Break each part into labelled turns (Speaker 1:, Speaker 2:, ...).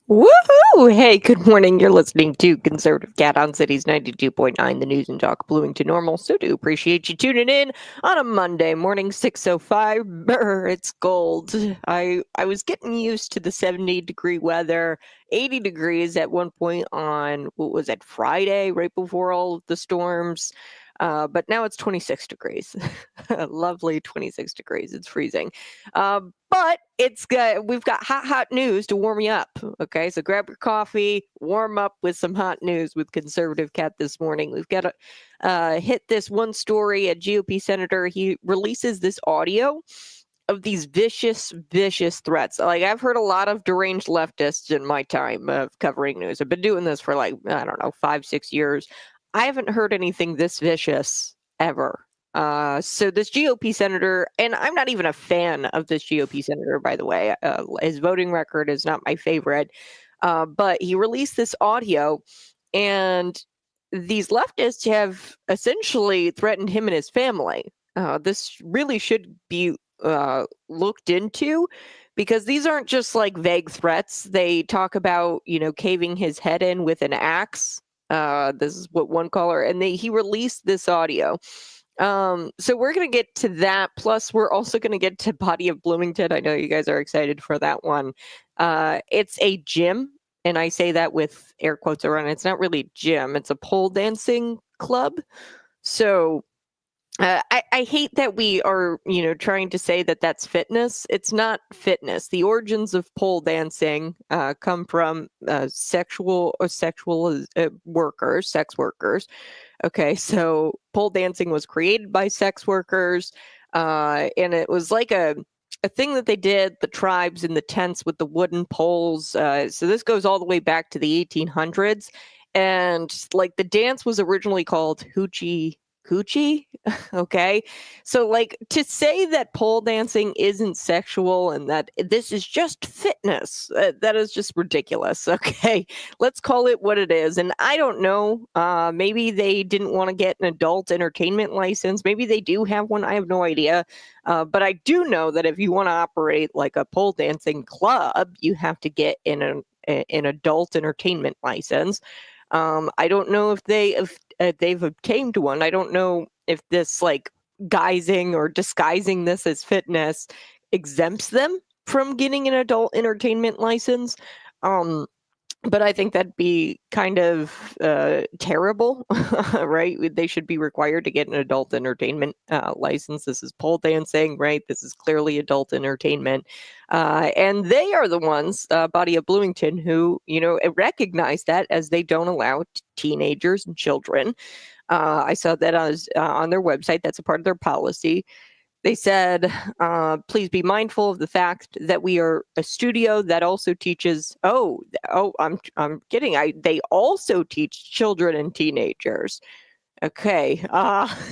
Speaker 1: Woohoo! Hey, good morning. You're listening to Conservative Cat on Cities 92.9, the news and talk Bloomington Normal. So do appreciate you tuning in on a Monday morning, 6:05. Brr, it's gold. I was getting used to the 70-degree weather, 80 degrees at one point on, what was it, Friday, right before all of the storms. But now it's 26 degrees. Lovely 26 degrees. It's freezing. But we've got hot news to warm you up. Okay, so grab your coffee, warm up with some hot news with Conservative Cat this morning. We've got to hit this one story. A GOP senator, he releases this audio of these vicious threats. Like, I've heard a lot of deranged leftists in my time of covering news. I've been doing this for, like, I don't know, 5-6 years. I haven't heard anything this vicious ever. So this GOP senator, and I'm not even a fan of this GOP senator, by the way. His voting record is not my favorite. But he released this audio, and these leftists have essentially threatened him and his family. This really should be looked into, because these aren't just like vague threats. They talk about, caving his head in with an axe. This is what one caller, and he released this audio. So we're going to get to that. Plus, we're also going to get to Body of Bloomington. I know you guys are excited for that one. It's a gym, and I say that with air quotes around it. It's not really a gym. It's a pole dancing club. So I hate that we are, trying to say that that's fitness. It's not fitness. The origins of pole dancing come from sex workers. Okay, so pole dancing was created by sex workers, and it was like a thing that they did, the tribes in the tents with the wooden poles. So this goes all the way back to the 1800s, and like the dance was originally called hoochie coochie. Okay, so like, to say that pole dancing isn't sexual and that this is just fitness, that is just ridiculous. Okay, let's call it what it is. And I don't know, maybe they didn't want to get an adult entertainment license. Maybe they do have one. I have no idea. But I do know that if you want to operate like a pole dancing club, you have to get an adult entertainment license. I don't know if they've obtained one. I don't know if this, like, guising or disguising this as fitness exempts them from getting an adult entertainment license. But I think that'd be kind of terrible, right? They should be required to get an adult entertainment license. This is pole dancing, right? This is clearly adult entertainment. And they are the ones, Body of Bloomington, who, recognize that, as they don't allow teenagers and children. I saw that on their website. That's a part of their policy. They said, please be mindful of the fact that we are a studio that also teaches. I'm kidding. They also teach children and teenagers. Okay,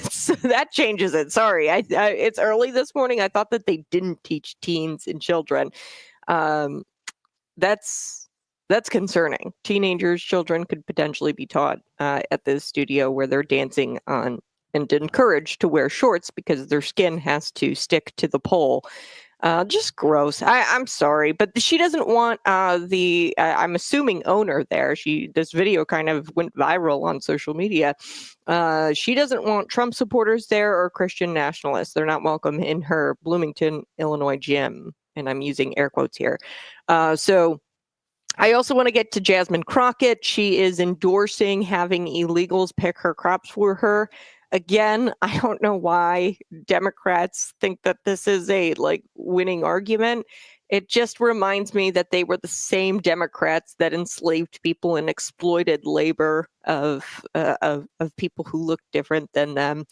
Speaker 1: so that changes it. Sorry, it's early this morning. I thought that they didn't teach teens and children. That's concerning. Teenagers, children could potentially be taught at this studio where they're dancing on, and encouraged to wear shorts because their skin has to stick to the pole. Just gross. I'm sorry, but she doesn't want I'm assuming owner there. This video kind of went viral on social media. She doesn't want Trump supporters there or Christian nationalists. They're not welcome in her Bloomington, Illinois gym, and I'm using air quotes here. So I also want to get to Jasmine Crockett. She is endorsing having illegals pick her crops for her. Again, I don't know why Democrats think that this is a winning argument. It just reminds me that they were the same Democrats that enslaved people and exploited labor of people who looked different than them.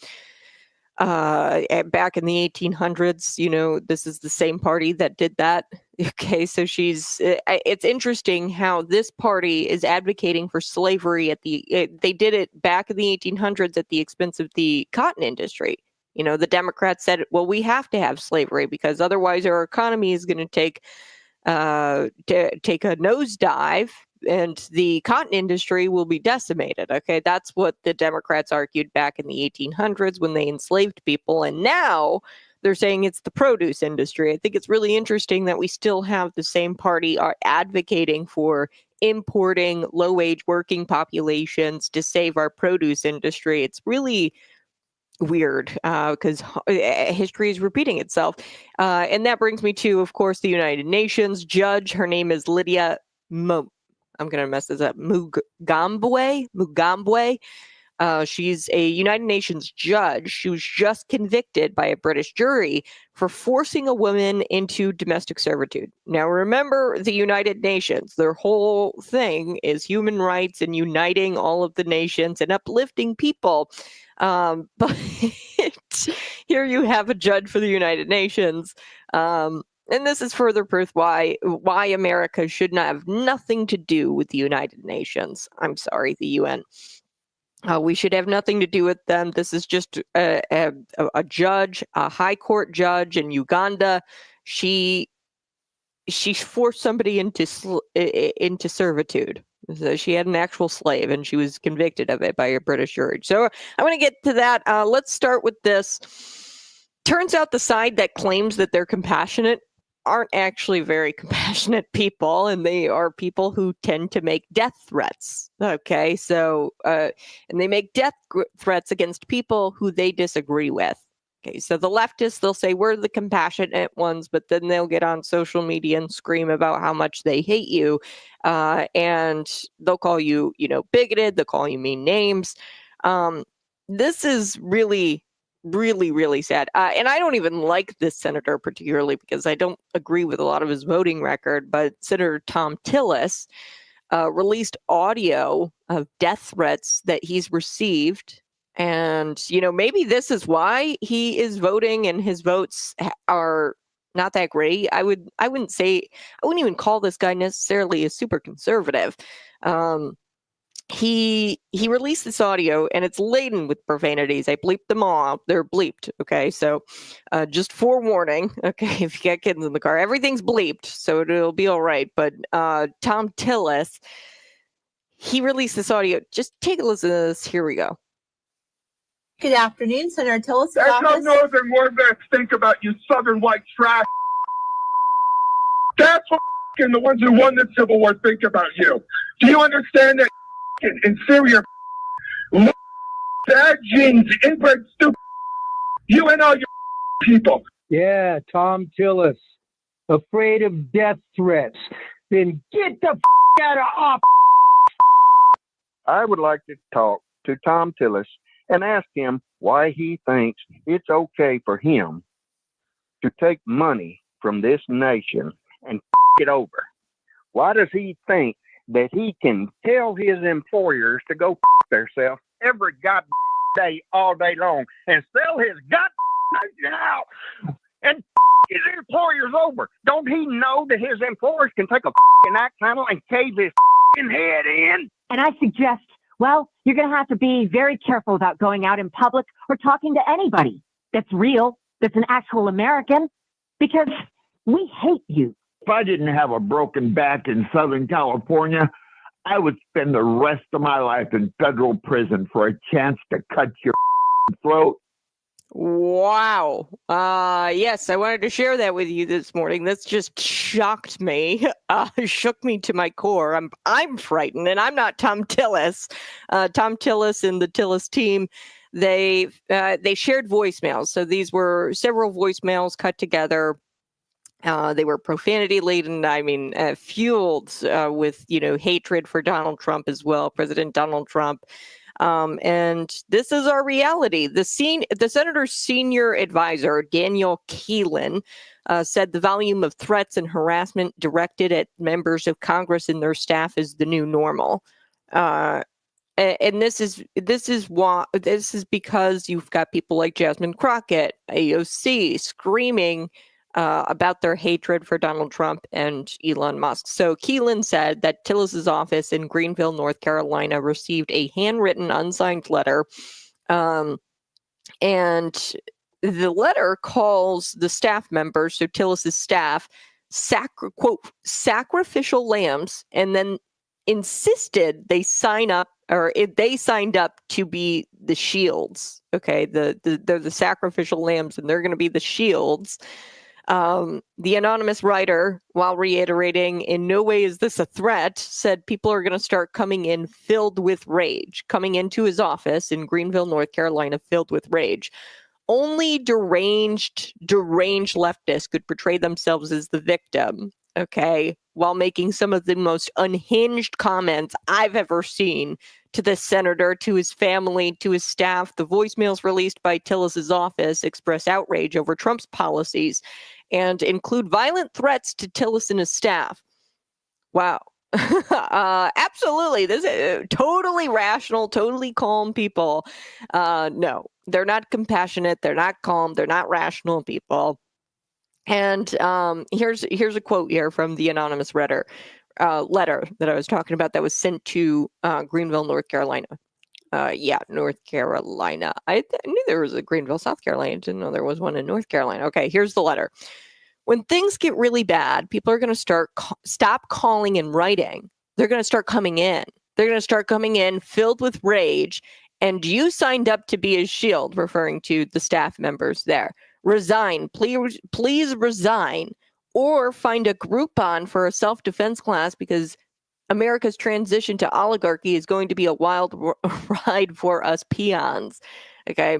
Speaker 1: Back in the 1800s, this is the same party that did that. Okay, so it's interesting how this party is advocating for slavery they did it back in the 1800s at the expense of the cotton industry. The Democrats said, well, we have to have slavery because otherwise our economy is going to take a nosedive and the cotton industry will be decimated. Okay, that's what the Democrats argued back in the 1800s when they enslaved people. And now they're saying it's the produce industry. I think it's really interesting that we still have the same party are advocating for importing low-wage working populations to save our produce industry. It's really weird because history is repeating itself. And that brings me to, of course, the United Nations judge. Her name is Lydia I'm going to mess this up. Mugambwe. She's a United Nations judge. She was just convicted by a British jury for forcing a woman into domestic servitude. Now, remember the United Nations. Their whole thing is human rights and uniting all of the nations and uplifting people. But here you have a judge for the United Nations. And this is further proof why America should not have nothing to do with the United Nations. I'm sorry, the UN. We should have nothing to do with them. This is just a judge, a high court judge in Uganda. She forced somebody into servitude. So she had an actual slave, and she was convicted of it by a British jury. So I'm going to get to that. Let's start with this. Turns out the side that claims that they're compassionate aren't actually very compassionate people, and they are people who tend to make death threats. Okay, so and they make death threats against people who they disagree with. Okay, so the leftists, they'll say we're the compassionate ones, but then they'll get on social media and scream about how much they hate you, and they'll call you, bigoted. They'll call you mean names. This is really, really sad. And I don't even like this senator particularly because I don't agree with a lot of his voting record, but Senator Tom Tillis released audio of death threats that he's received. And, maybe this is why he is voting and his votes are not that great. I wouldn't even call this guy necessarily a super conservative. He released this audio and it's laden with profanities. I bleeped them all. They're bleeped. Okay. So just forewarning. Okay. If you got kids in the car, everything's bleeped. So it'll be all right. But Tom Tillis, he released this audio. Just take a listen to this. Here we go.
Speaker 2: Good afternoon, Senator Tillis.
Speaker 3: That's how northern warbacks think about you southern white trash. That's what the ones who won the Civil War think about you. Do you understand that inferior bad genes, inbred stupid you and all your people?
Speaker 4: Yeah, Tom Tillis, afraid of death threats. Then get the out of office.
Speaker 5: I would like to talk to Tom Tillis and ask him why he thinks it's okay for him to take money from this nation and it over. Why does he think that he can tell his employers to go themselves every goddamn day, all day long, and sell his goddamn nation out and his employers over? Don't he know that his employers can take a axe handle and cave his head in?
Speaker 6: And I suggest, well, you're going to have to be very careful about going out in public or talking to anybody that's real, that's an actual American, because we hate you.
Speaker 7: If I didn't have a broken back in Southern California, I would spend the rest of my life in federal prison for a chance to cut your throat.
Speaker 1: Wow. Yes, I wanted to share that with you this morning. This just shocked me. Shook me to my core. I'm frightened, and I'm not Tom Tillis. Tom Tillis and the Tillis team, they shared voicemails. So these were several voicemails cut together. They were profanity laden. I mean, fueled with hatred for Donald Trump as well, President Donald Trump. And this is our reality. The senator's senior advisor, Daniel Keelan, said the volume of threats and harassment directed at members of Congress and their staff is the new normal. And this is because you've got people like Jasmine Crockett, AOC, screaming about their hatred for Donald Trump and Elon Musk. So Keelan said that Tillis's office in Greenville, North Carolina, received a handwritten, unsigned letter. And the letter calls the staff members, so Tillis's staff, quote, sacrificial lambs, and then insisted they sign up they signed up to be the shields. Okay, they're the sacrificial lambs, and they're going to be the shields. The anonymous writer, while reiterating, in no way is this a threat, said people are going to start coming in filled with rage, coming into his office in Greenville, North Carolina, filled with rage. Only deranged leftists could portray themselves as the victim, okay, while making some of the most unhinged comments I've ever seen to the senator, to his family, to his staff. The voicemails released by Tillis's office express outrage over Trump's policies and include violent threats to Tillis and his staff. Wow. Absolutely. This is totally rational, totally calm people. No, they're not compassionate. They're not calm. They're not rational people. And here's a quote here from the anonymous letter that I was talking about that was sent to Greenville, North Carolina. North Carolina. I knew there was a Greenville, South Carolina. I didn't know there was one in North Carolina. Okay, here's the letter. When things get really bad, people are going to stop calling and writing. They're going to start coming in. They're going to start coming in filled with rage. And you signed up to be his shield, referring to the staff members there. Resign. Please resign, or find a Groupon for a self-defense class, because America's transition to oligarchy is going to be a wild ride for us peons. Okay.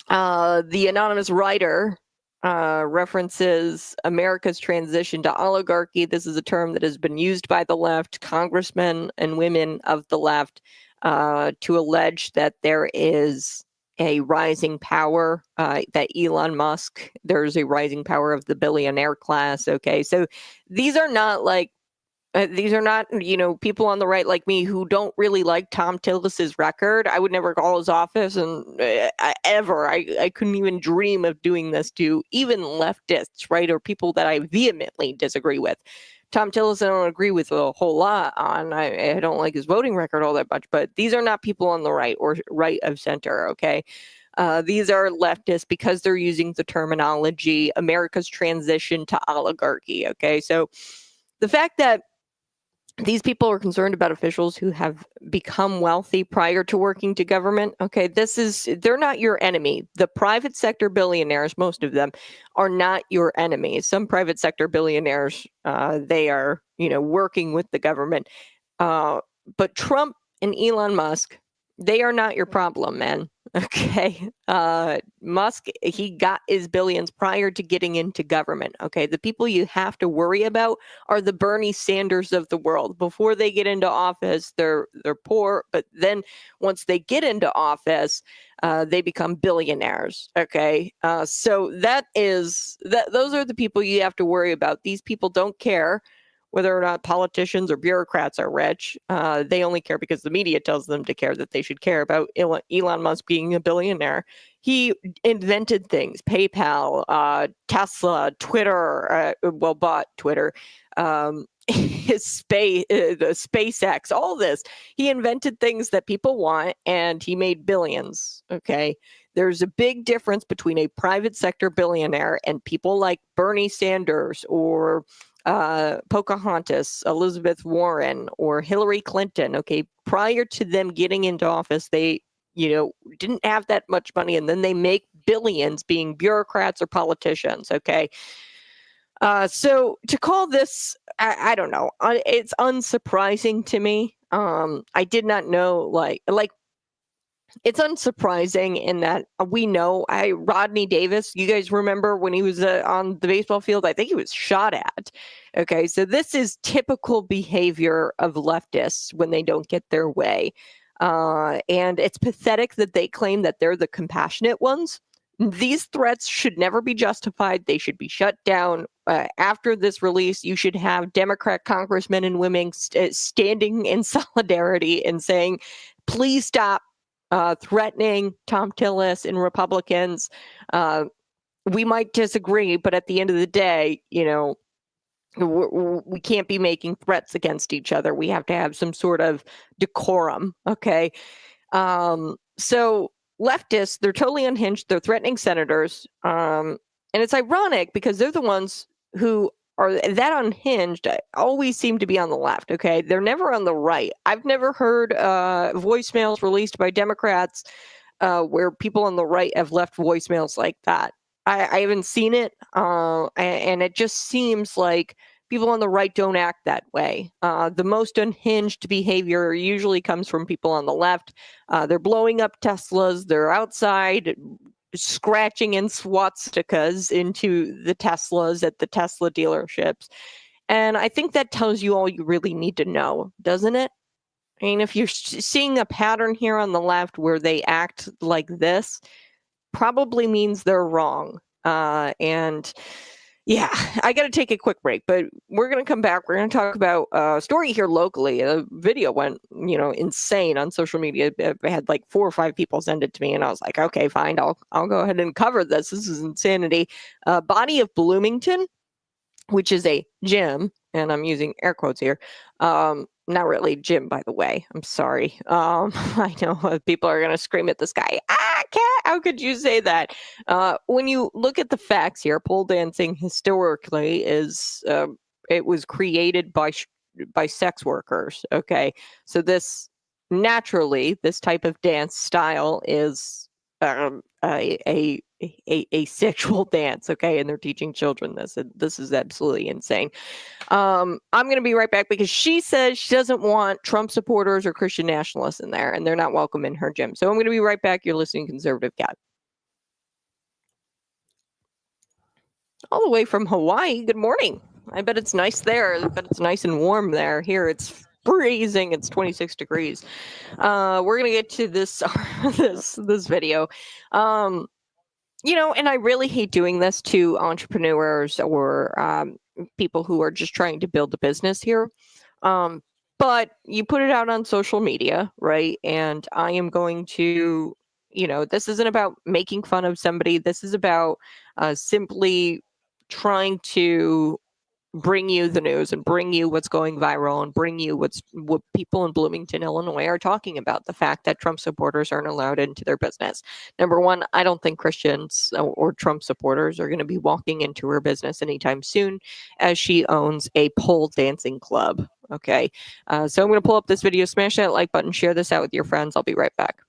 Speaker 1: The anonymous writer references America's transition to oligarchy. This is a term that has been used by the left, congressmen and women of the left, to allege that there is a rising power, that Elon Musk, there's a rising power of the billionaire class. Okay, so these are not people on the right like me who don't really like Tom Tillis's record. I would never call his office, and I couldn't even dream of doing this to even leftists, right, or people that I vehemently disagree with. Tom Tillis, I don't agree with a whole lot on. I don't like his voting record all that much, but these are not people on the right or right of center, okay? These are leftists because they're using the terminology America's transition to oligarchy, okay? So the fact that these people are concerned about officials who have become wealthy prior to working to government. Okay, they're not your enemy. The private sector billionaires, most of them, are not your enemy. Some private sector billionaires, they are, working with the government. But Trump and Elon Musk, they are not your problem, man. Okay. Musk, he got his billions prior to getting into government. Okay. The people you have to worry about are the Bernie Sanders of the world. Before they get into office, they're poor, but then once they get into office, they become billionaires. Okay. So those are the people you have to worry about. These people don't care whether or not politicians or bureaucrats are rich. They only care because the media tells them to care, that they should care about Elon Musk being a billionaire. He invented things, PayPal, Tesla, Twitter, bought Twitter, his SpaceX, all this. He invented things that people want, and he made billions, okay? There's a big difference between a private sector billionaire and people like Bernie Sanders or Pocahontas, Elizabeth Warren, or Hillary Clinton. Okay, prior to them getting into office, they, didn't have that much money, and then they make billions being bureaucrats or politicians. Okay, so to call this, I don't know, it's unsurprising to me. I did not know, like. It's unsurprising in that we know Rodney Davis, you guys remember when he was on the baseball field, I think he was shot at. Okay, so this is typical behavior of leftists when they don't get their way. And it's pathetic that they claim that they're the compassionate ones. These threats should never be justified. They should be shut down. After this release, you should have Democrat congressmen and women standing in solidarity and saying, please stop threatening Tom Tillis and Republicans. We might disagree, but at the end of the day, we can't be making threats against each other. We have to have some sort of decorum. Okay. So leftists, they're totally unhinged. They're threatening senators. And it's ironic because they're the ones who or that unhinged always seem to be on the left. Okay, they're never on the right. I've never heard voicemails released by Democrats where people on the right have left voicemails like that. I haven't seen it, and it just seems like people on the right don't act that way. The most unhinged behavior usually comes from people on the left. They're blowing up Teslas. They're outside scratching in swastikas into the Teslas at the Tesla dealerships. And I think that tells you all you really need to know, doesn't it? I mean, if you're seeing a pattern here on the left where they act like this, probably means they're wrong. And yeah, I got to take a quick break, but we're going to come back. We're going to talk about a story here locally. A video went, insane on social media. I had like 4 or 5 people send it to me, and I was like, okay, fine, I'll go ahead and cover this. This is insanity. Body of Bloomington, which is a gym, and I'm using air quotes here. Not really gym, by the way. I'm sorry. I know people are going to scream at this guy. Cat, how could you say that? When you look at the facts here, pole dancing historically it was created by sex workers. Okay, so this type of dance style is a sexual dance. Okay, and they're teaching children this. And this is absolutely insane. I'm going to be right back because she says she doesn't want Trump supporters or Christian nationalists in there, and they're not welcome in her gym. So I'm going to be right back. You're listening to Conservative Cat. All the way from Hawaii. Good morning. I bet it's nice there. I bet it's nice and warm there. Here it's freezing. It's 26 degrees. We're going to get to this this video. And I really hate doing this to entrepreneurs or people who are just trying to build a business here. But you put it out on social media, right? And I am going to, this isn't about making fun of somebody. This is about simply trying to bring you the news and bring you what's going viral and bring you what people in Bloomington, Illinois are talking about, the fact that Trump supporters aren't allowed into their business. Number one, I don't think Christians or Trump supporters are going to be walking into her business anytime soon, as she owns a pole dancing club. Okay. So I'm going to pull up this video, smash that like button, share this out with your friends. I'll be right back.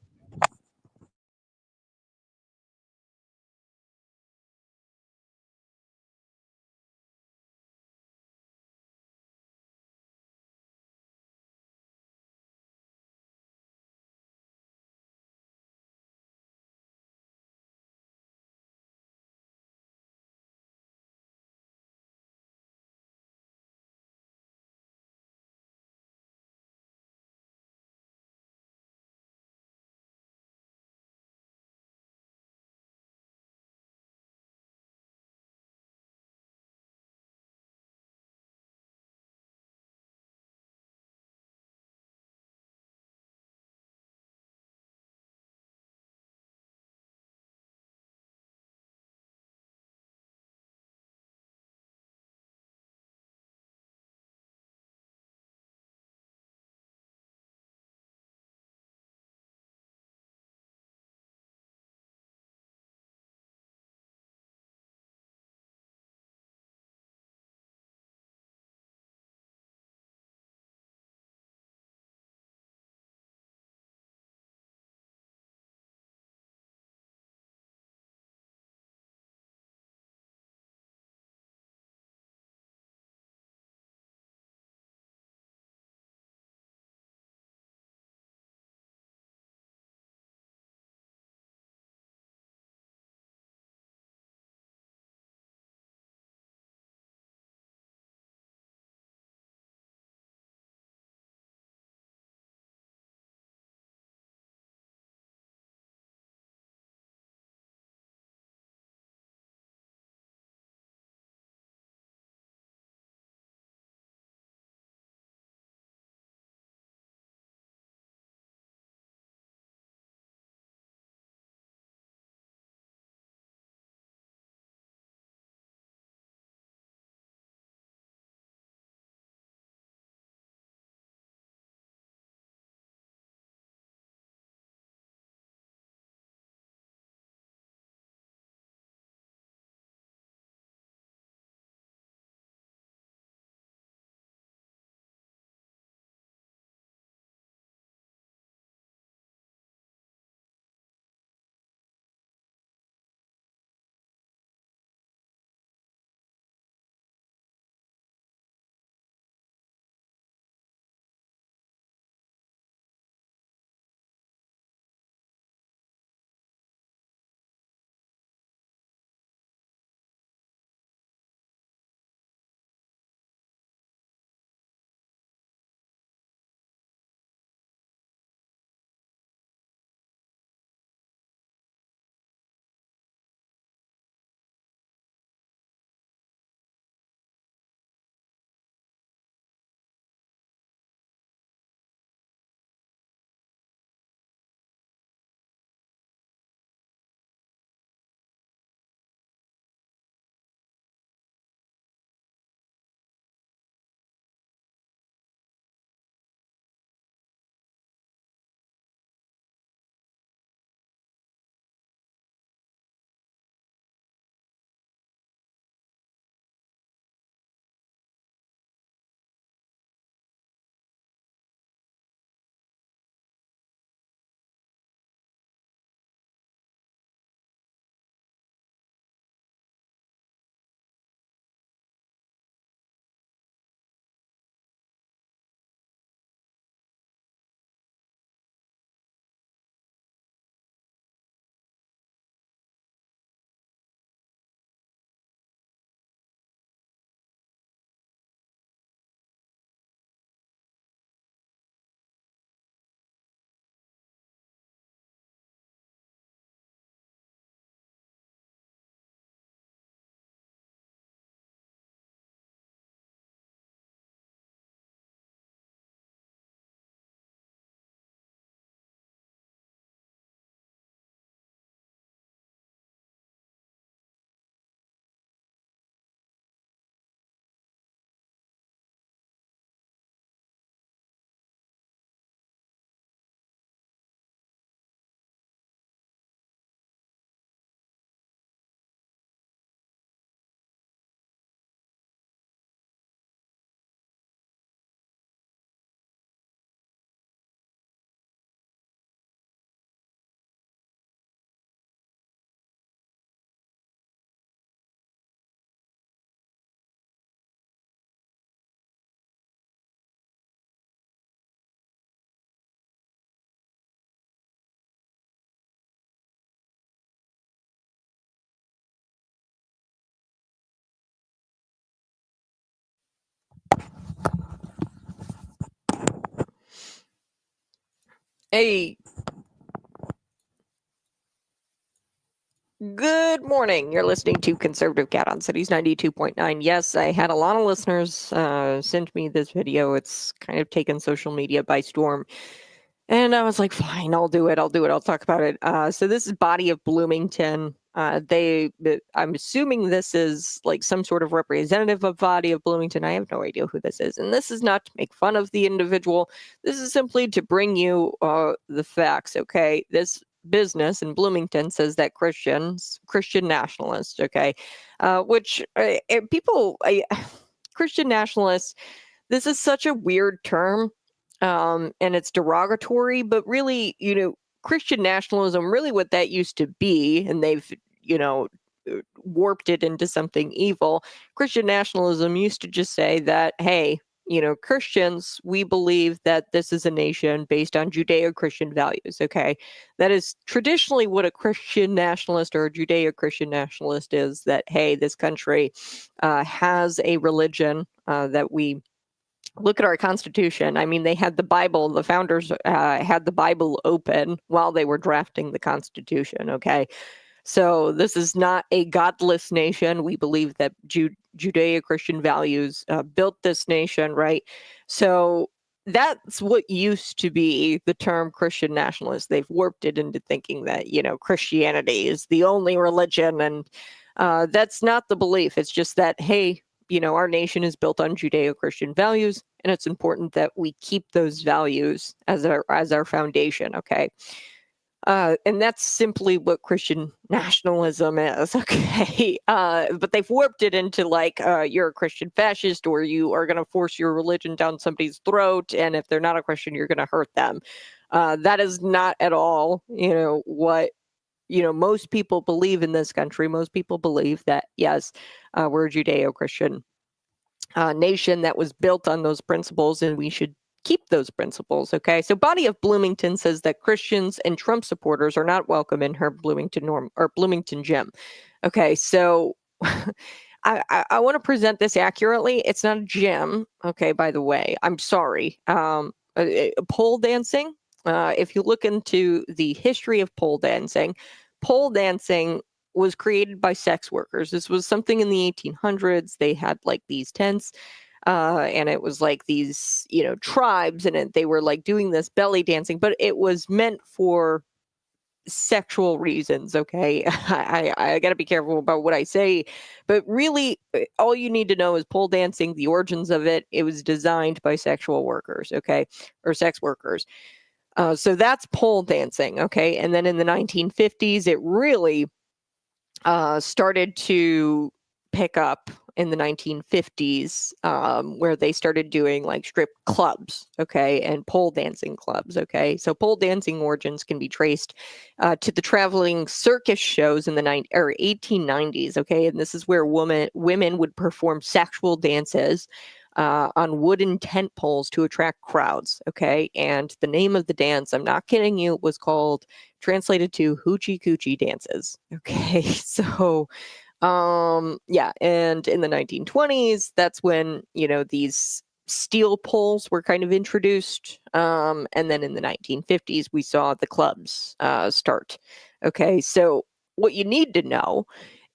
Speaker 1: Hey, good morning. You're listening to Conservative Cat on Cities 92.9. Yes, I had a lot of listeners send me this video. It's kind of taken social media by storm. And I was like, fine, I'll do it. I'll talk about it. So this is Body of Bloomington. I'm assuming this is like some sort of representative of Body of Bloomington. I have no idea who this is. And this is not to make fun of the individual. This is simply to bring you the facts, okay? This business in Bloomington says that Christian nationalists, okay? Christian nationalists, this is such a weird term. And it's derogatory, but really, Christian nationalism, really what that used to be, and they've, warped it into something evil. Christian nationalism used to just say that, hey, Christians, we believe that this is a nation based on Judeo-Christian values, okay? That is traditionally what a Christian nationalist or a Judeo-Christian nationalist is, that, hey, this country has a religion that we look at our Constitution. I mean, they had the Bible, the founders had the Bible open while they were drafting the Constitution, okay? So this is not a godless nation. We believe that Judeo-Christian values built this nation, right? So that's what used to be the term Christian nationalist. They've warped it into thinking that, Christianity is the only religion, and that's not the belief. It's just that, hey, our nation is built on Judeo-Christian values, and it's important that we keep those values as our foundation, okay? And that's simply what Christian nationalism is, okay? But they've warped it into like, you're a Christian fascist, or you are going to force your religion down somebody's throat, and if they're not a Christian, you're going to hurt them. That is not at all, what most people believe in this country. Most people believe that, yes, we're a Judeo-Christian nation that was built on those principles, and we should keep those principles, okay? So Body of Bloomington says that Christians and Trump supporters are not welcome in her Bloomington gym. Okay, so I want to present this accurately. It's not a gym, okay, by the way. I'm sorry. Pole dancing, if you look into the history of pole dancing was created by sex workers. This was something in the 1800s. They had like these tents, and it was like these, tribes, and they were like doing this belly dancing, but it was meant for sexual reasons, okay? I got to be careful about what I say, but really, all you need to know is pole dancing, the origins of it. It was designed by sexual workers, okay, or sex workers. So that's pole dancing, okay? And then in the 1950s, it really started to pick up in the 1950s, where they started doing like strip clubs, okay, and pole dancing clubs, okay. So pole dancing origins can be traced to the traveling circus shows in the 1890s, okay, and this is where women would perform sexual dances on wooden tent poles to attract crowds, okay. And the name of the dance, I'm not kidding you, was called, translated to, hoochie coochie dances, okay. So yeah, and in the 1920s, that's when these steel poles were kind of introduced, and then in the 1950s we saw the clubs start. Okay, so what you need to know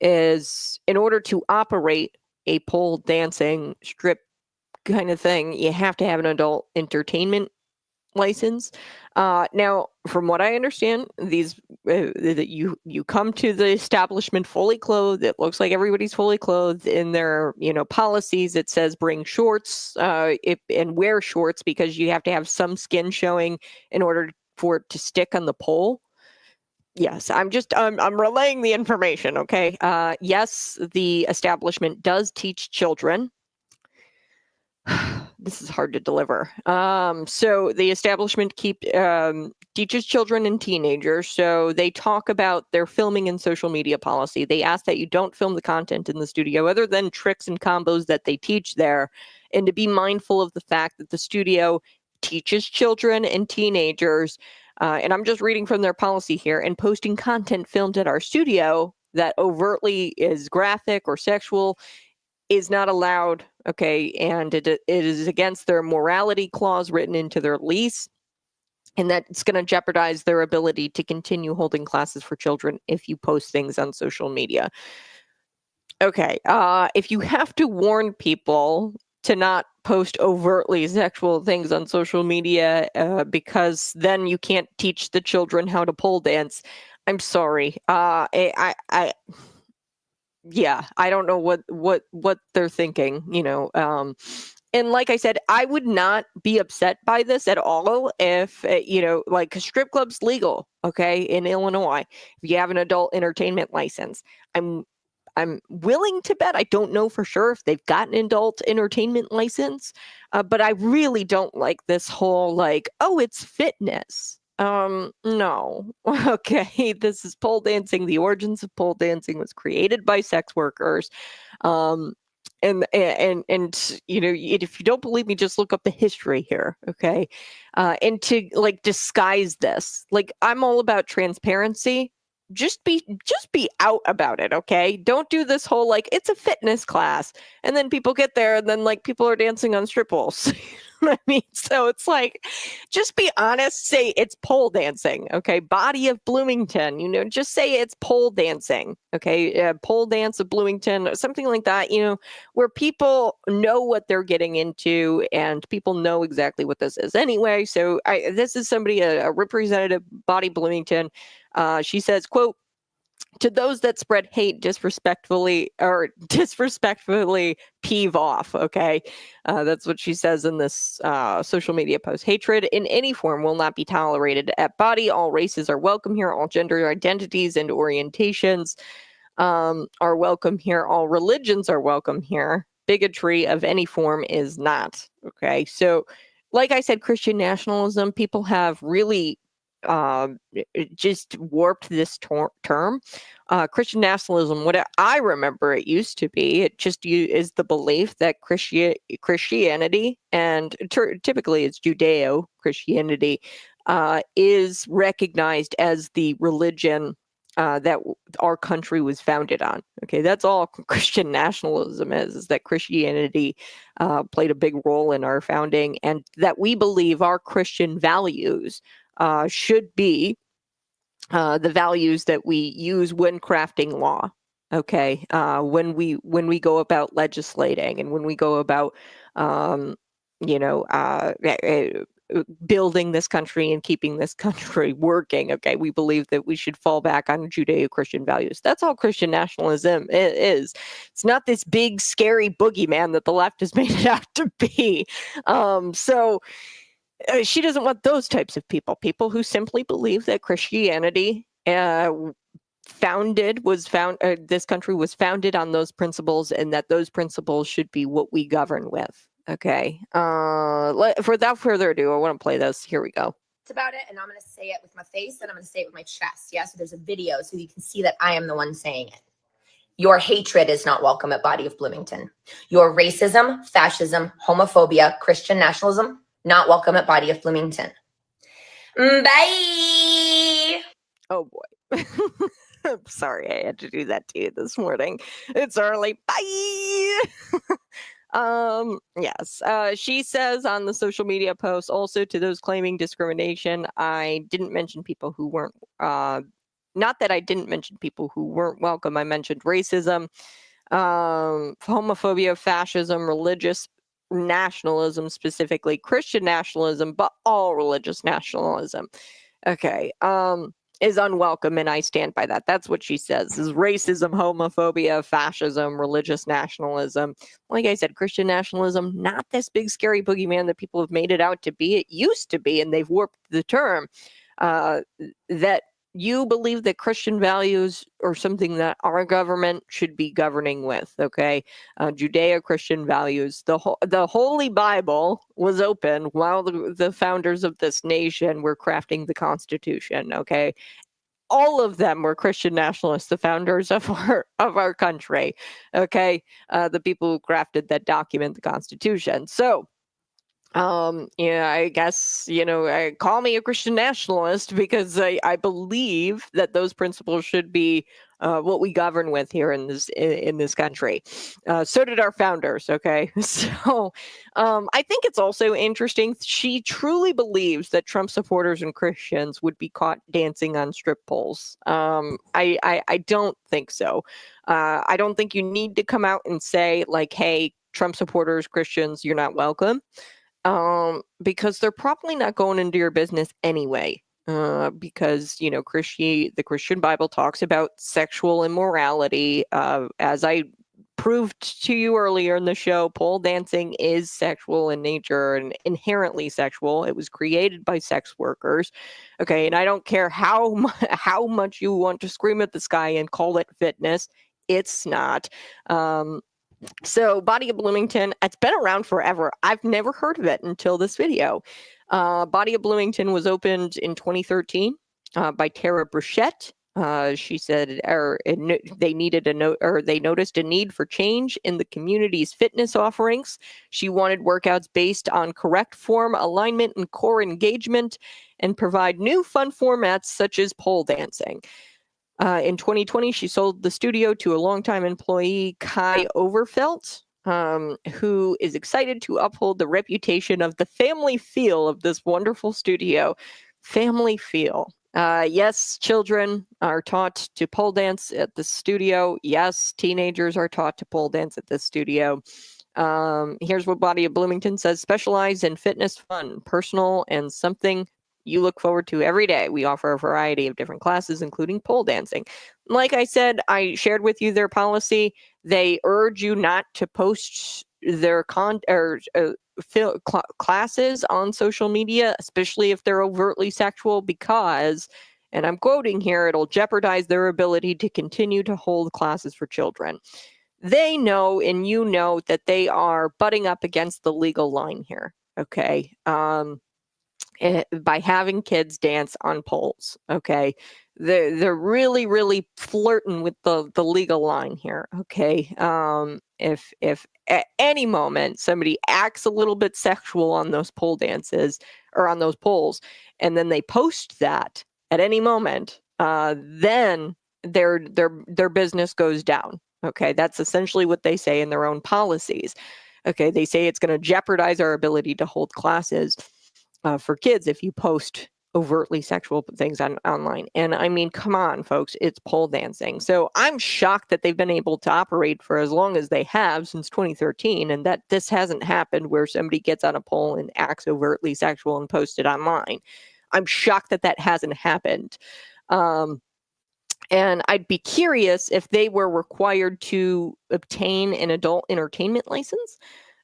Speaker 1: is, in order to operate a pole dancing strip kind of thing, you have to have an adult entertainment license. Now, from what I understand, these that you come to the establishment fully clothed. It looks like everybody's fully clothed. In their policies, it says bring shorts and wear shorts, because you have to have some skin showing in order for it to stick on the pole. Yes, I'm relaying the information. Okay. Yes, the establishment does teach children. This is hard to deliver. So the establishment teaches children and teenagers. So they talk about their filming and social media policy. They ask that you don't film the content in the studio other than tricks and combos that they teach there, and to be mindful of the fact that the studio teaches children and teenagers. And I'm just reading from their policy here, and posting content filmed at our studio that overtly is graphic or sexual is not allowed, okay, and it is against their morality clause written into their lease. and that it's going to jeopardize their ability to continue holding classes for children if you post things on social media. Okay, if you have to warn people to not post overtly sexual things on social media because then you can't teach the children how to pole dance, I'm sorry. Yeah, I don't know what they're thinking, and like I said, I would not be upset by this at all if, like strip club's legal, okay, in Illinois, if you have an adult entertainment license. I'm willing to bet, I don't know for sure if they've got an adult entertainment license, but I really don't like this whole like, oh, it's fitness. No. Okay, this is pole dancing. The origins of pole dancing was created by sex workers. And if you don't believe me, just look up the history here, okay? And to like disguise this, like I'm all about transparency. Just be out about it, okay? Don't do this whole like it's a fitness class, and then people get there, and then like people are dancing on strip poles. You know what I mean? So it's like, just be honest. Say it's pole dancing, okay? Body of Bloomington, just say it's pole dancing, okay? Pole dance of Bloomington, or something like that. Where people know what they're getting into, and people know exactly what this is anyway. So this is somebody, a representative, Body Bloomington. She says, quote, "To those that spread hate disrespectfully peeve off." Okay. That's what she says in this social media post. "Hatred in any form will not be tolerated at Body. All races are welcome here. All gender identities and orientations are welcome here. All religions are welcome here. Bigotry of any form is not." Okay. So, like I said, Christian nationalism, people have really just warped this term. Christian nationalism, what I remember it used to be, it just is the belief that Christianity, and typically it's Judeo-Christianity, is recognized as the religion that our country was founded on. Okay, that's all Christian nationalism is that Christianity played a big role in our founding, and that we believe our Christian values should be the values that we use when crafting law. Okay, when we go about legislating, and when we go about building this country and keeping this country working. Okay, we believe that we should fall back on Judeo-Christian values. That's all Christian nationalism is. It's not this big scary boogeyman that the left has made it out to be. So she doesn't want those types of people who simply believe that Christianity this country was founded on those principles, and that those principles should be what we govern with. Okay. Without further ado, I want to play this. Here we go.
Speaker 8: About it, and I'm going to say it with my face, and I'm going to say it with my chest. Yeah, so there's a video so you can see that I am the one saying it. Your hatred is not welcome at Body of Bloomington. Your racism, fascism, homophobia, Christian nationalism, not welcome at Body of Bloomington. Bye.
Speaker 1: Oh boy. I'm sorry I had to do that to you this morning. It's early. Bye. Yes. She says on the social media post, also to those claiming discrimination, I didn't mention people who weren't, not that I didn't mention people who weren't welcome. I mentioned racism, homophobia, fascism, religious nationalism, specifically Christian nationalism, but all religious nationalism. Okay. Is unwelcome, and I stand by that. That's what she says, is racism, homophobia, fascism, religious nationalism. Like I said, Christian nationalism, not this big scary boogeyman that people have made it out to be. It used to be, and they've warped the term, that you believe that Christian values are something that our government should be governing with, okay? Judeo-Christian values. The Holy Bible was open while the founders of this nation were crafting the Constitution, okay? All of them were Christian nationalists, the founders of our country, okay? The people who crafted that document, the Constitution. So, Yeah, I guess, call me a Christian nationalist because I believe that those principles should be what we govern with here in this country. So did our founders. Okay, so I think it's also interesting. She truly believes that Trump supporters and Christians would be caught dancing on strip poles. I don't think so. I don't think you need to come out and say like, "Hey, Trump supporters, Christians, you're not welcome." Because they're probably not going into your business anyway. Because the Christian Bible talks about sexual immorality. As I proved to you earlier in the show, pole dancing is sexual in nature and inherently sexual. It was created by sex workers. Okay, and I don't care how much you want to scream at the sky and call it fitness. It's not. So Body of Bloomington, it's been around forever. I've never heard of it until this video. Body of Bloomington was opened in 2013 by Tara Bruchette. She said they noticed a need for change in the community's fitness offerings. She wanted workouts based on correct form, alignment, and core engagement, and provide new fun formats such as pole dancing. In 2020, she sold the studio to a longtime employee, Kai Overfelt, who is excited to uphold the reputation of the family feel of this wonderful studio. Family feel. Yes, children are taught to pole dance at the studio. Yes, teenagers are taught to pole dance at this studio. Here's what Body of Bloomington says: specialize in fitness, fun, personal, and something you look forward to every day. We offer a variety of different classes, including pole dancing. Like I said, I shared with you their policy. They urge you not to post their classes on social media, especially if they're overtly sexual, because, and I'm quoting here, it'll jeopardize their ability to continue to hold classes for children. They know, and you know, that they are butting up against the legal line here. Okay. By having kids dance on poles. Okay. They're really flirting with the legal line here. Okay. If at any moment somebody acts a little bit sexual on those pole dances or on those poles, and then they post that at any moment, then their business goes down. Okay. That's essentially what they say in their own policies. Okay. They say it's going to jeopardize our ability to hold classes for kids if you post overtly sexual things online. And I mean, come on, folks, it's pole dancing. So I'm shocked that they've been able to operate for as long as they have, since 2013, and that this hasn't happened where somebody gets on a pole and acts overtly sexual and posts it online. I'm shocked that that hasn't happened. And I'd be curious if they were required to obtain an adult entertainment license.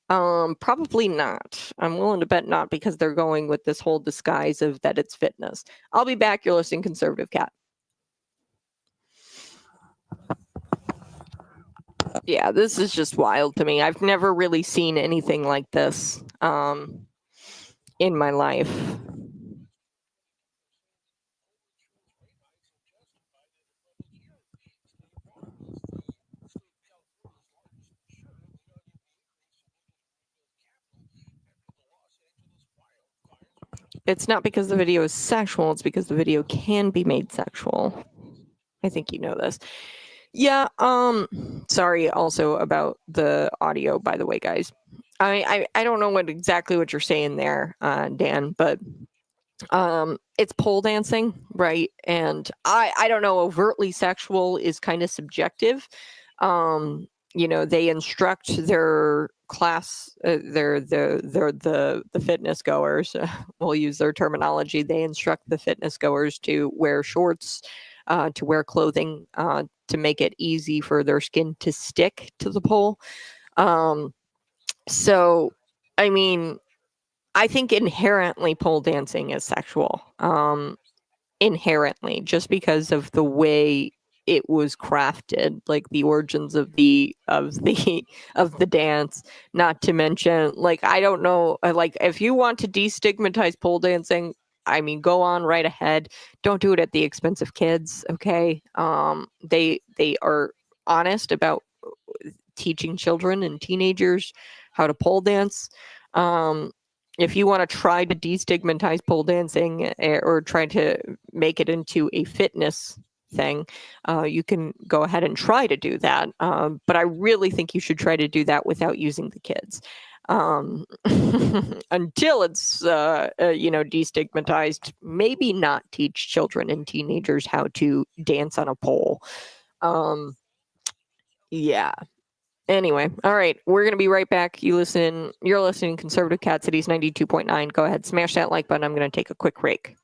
Speaker 1: Probably not. I'm willing to bet not, because they're going with this whole disguise of that it's fitness. I'll be back. You're listening to Conservative Cat. Yeah, this is just wild to me. I've never really seen anything like this in my life. It's not because the video is sexual, it's because the video can be made sexual. I think you know this. Yeah, sorry also about the audio, by the way, guys. I don't know exactly what you're saying there, Dan, but it's pole dancing, right? And I don't know, overtly sexual is kind of subjective. They instruct their class, the fitness goers, we'll use their terminology. They instruct the fitness goers to wear shorts, to wear clothing, to make it easy for their skin to stick to the pole. So, I mean, I think inherently pole dancing is sexual. Inherently, just because of the way it was crafted, like the origins of the dance. Not to mention, like, I don't know, like, if you want to destigmatize pole dancing, I mean, go on right ahead. Don't do it at the expense of kids. Okay. They are honest about teaching children and teenagers how to pole dance. if you want to try to destigmatize pole dancing or try to make it into a fitness thing, you can go ahead and try to do that. But I really think you should try to do that without using the kids. Until it's destigmatized, maybe not teach children and teenagers how to dance on a pole. Yeah. Anyway, all right, we're gonna be right back. You're listening Conservative Cat Cities 92.9. Go ahead, smash that like button. I'm gonna take a quick break.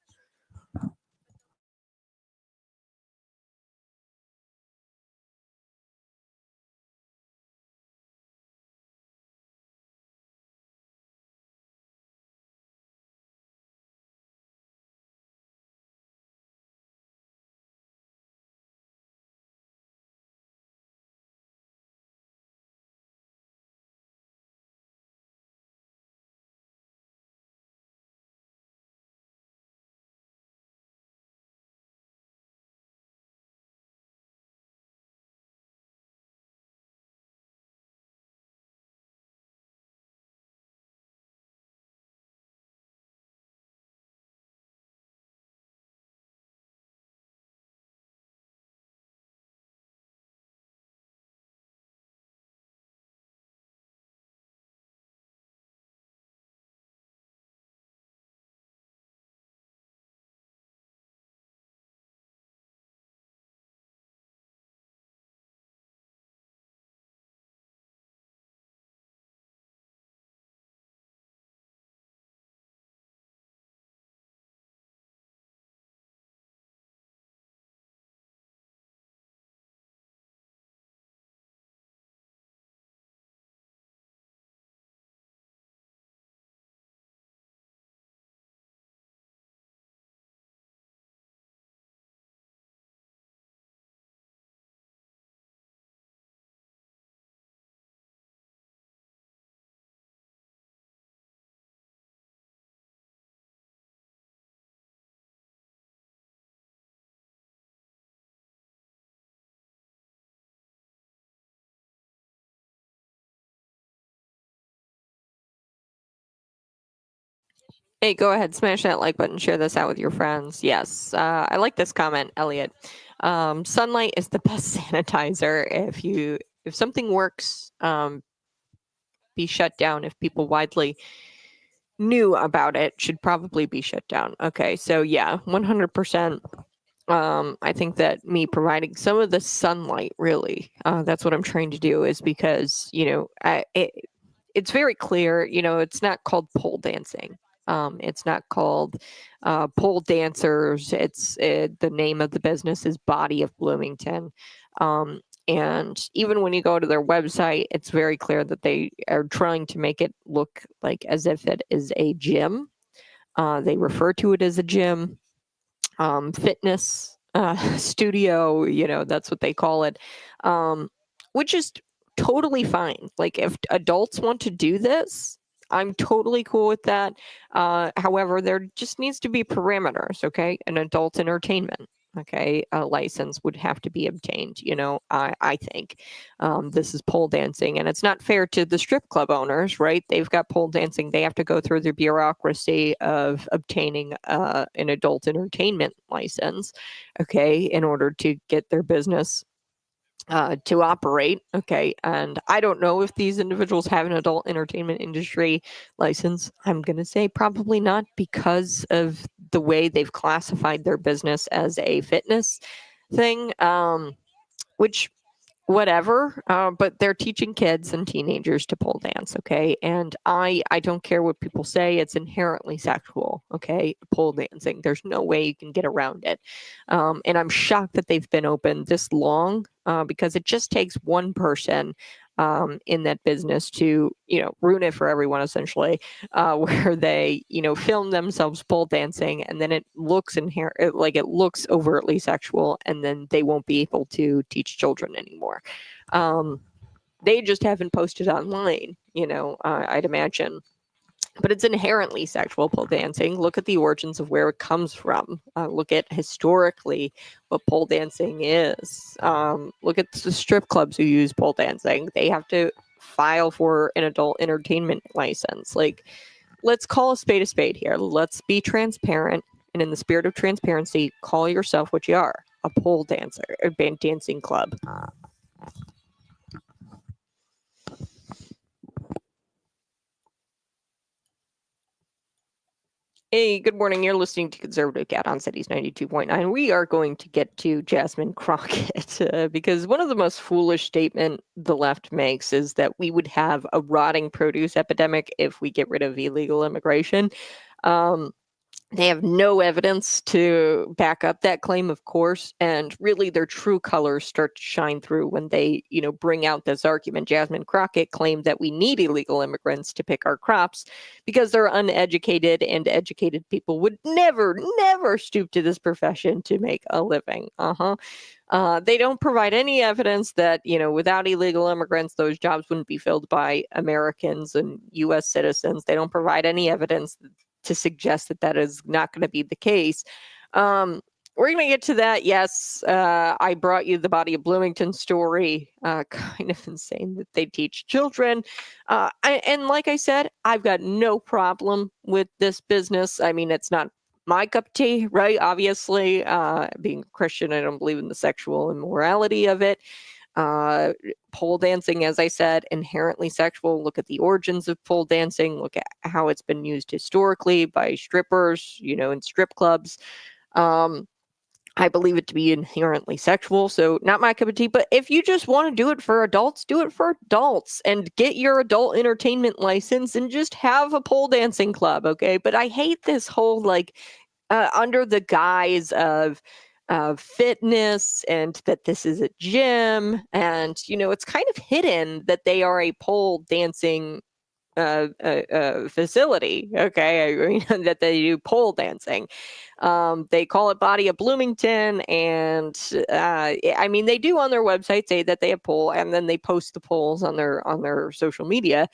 Speaker 1: Hey, go ahead, smash that like button, share this out with your friends. Yes, I like this comment, Elliot. Sunlight is the best sanitizer. If something works, be shut down. If people widely knew about it, should probably be shut down. Okay, so yeah, 100%. I think that me providing some of the sunlight, really, that's what I'm trying to do, is because it's very clear. It's not called pole dancing. It's not called pole dancers. It's the name of the business is Body of Bloomington. And even when you go to their website, it's very clear that they are trying to make it look like as if it is a gym. They refer to it as a gym, fitness studio. That's what they call it, which is totally fine. Like, if adults want to do this, I'm totally cool with that. However, there just needs to be parameters. Okay, an adult entertainment, a license would have to be obtained. I think this is pole dancing, and it's not fair to the strip club owners, right? They've got pole dancing. They have to go through the bureaucracy of obtaining an adult entertainment license, in order to get their business to operate. And I don't know if these individuals have an adult entertainment industry license. I'm going to say probably not, because of the way they've classified their business as a fitness thing, which whatever, but they're teaching kids and teenagers to pole dance. And I don't care what people say, it's inherently sexual. Pole dancing, there's no way you can get around it. And I'm shocked that they've been open this long, because it just takes one person in that business to ruin it for everyone, essentially, where they film themselves pole dancing, and then it looks it looks overtly sexual, and then they won't be able to teach children anymore. They just haven't posted online, I'd imagine. But it's inherently sexual, pole dancing. Look at the origins of where it comes from. Look at historically what pole dancing is. Look at the strip clubs who use pole dancing. They have to file for an adult entertainment license. Like, let's call a spade here. Let's be transparent, and in the spirit of transparency, call yourself what you are: a pole dancer, a band dancing club. Hey, good morning. You're listening to Conservative Cat on Cities 92.9. We are going to get to Jasmine Crockett because one of the most foolish statements the left makes is that we would have a rotting produce epidemic if we get rid of illegal immigration. They have no evidence to back up that claim, of course, and really their true colors start to shine through when they, bring out this argument. Jasmine Crockett claimed that we need illegal immigrants to pick our crops because they're uneducated, and educated people would never stoop to this profession to make a living. They don't provide any evidence that, without illegal immigrants, those jobs wouldn't be filled by Americans and U.S. citizens. They don't provide any evidence to suggest that that is not going to be the case. We're going to get to that. Yes, I brought you the Body of Bloomington story. Kind of insane that they teach children. And like I said, I've got no problem with this business. I mean, it's not my cup of tea, right? Obviously, being Christian, I don't believe in the sexual immorality of it. Pole dancing, as I said, inherently sexual. Look at the origins of pole dancing. Look at how it's been used historically by strippers, in strip clubs. I believe it to be inherently sexual, so not my cup of tea. But if you just want to do it for adults, do it for adults and get your adult entertainment license and just have a pole dancing club, okay? But I hate this whole under the guise of fitness and that this is a gym, and it's kind of hidden that they are a pole dancing facility. Okay, I mean, that they do pole dancing. They call it Body of Bloomington, and I mean, they do on their website say that they have pole, and then they post the poles on their social media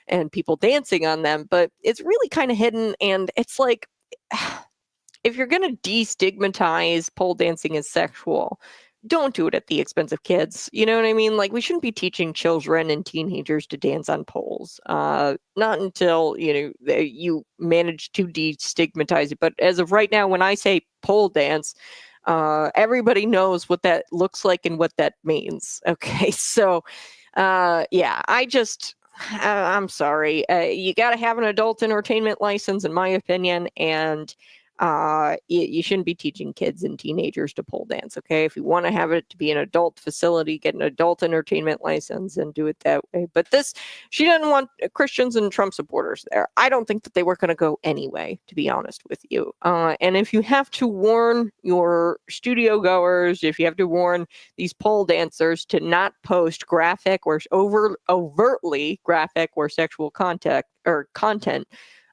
Speaker 1: and people dancing on them. But it's really kind of hidden, and it's like, if you're going to destigmatize pole dancing as sexual, don't do it at the expense of kids. You know what I mean? Like, we shouldn't be teaching children and teenagers to dance on poles. Not until, you manage to destigmatize it. But as of right now, when I say pole dance, everybody knows what that looks like and what that means. Okay. So, yeah, I'm sorry. You got to have an adult entertainment license, in my opinion. And you shouldn't be teaching kids and teenagers to pole dance. Okay, if you want to have it to be an adult facility, get an adult entertainment license and do it that way. But she didn't want Christians and Trump supporters there. I don't think that they were going to go anyway, to be honest with you. And if you have to warn your studio goers, if you have to warn these pole dancers to not post graphic or overtly graphic or sexual content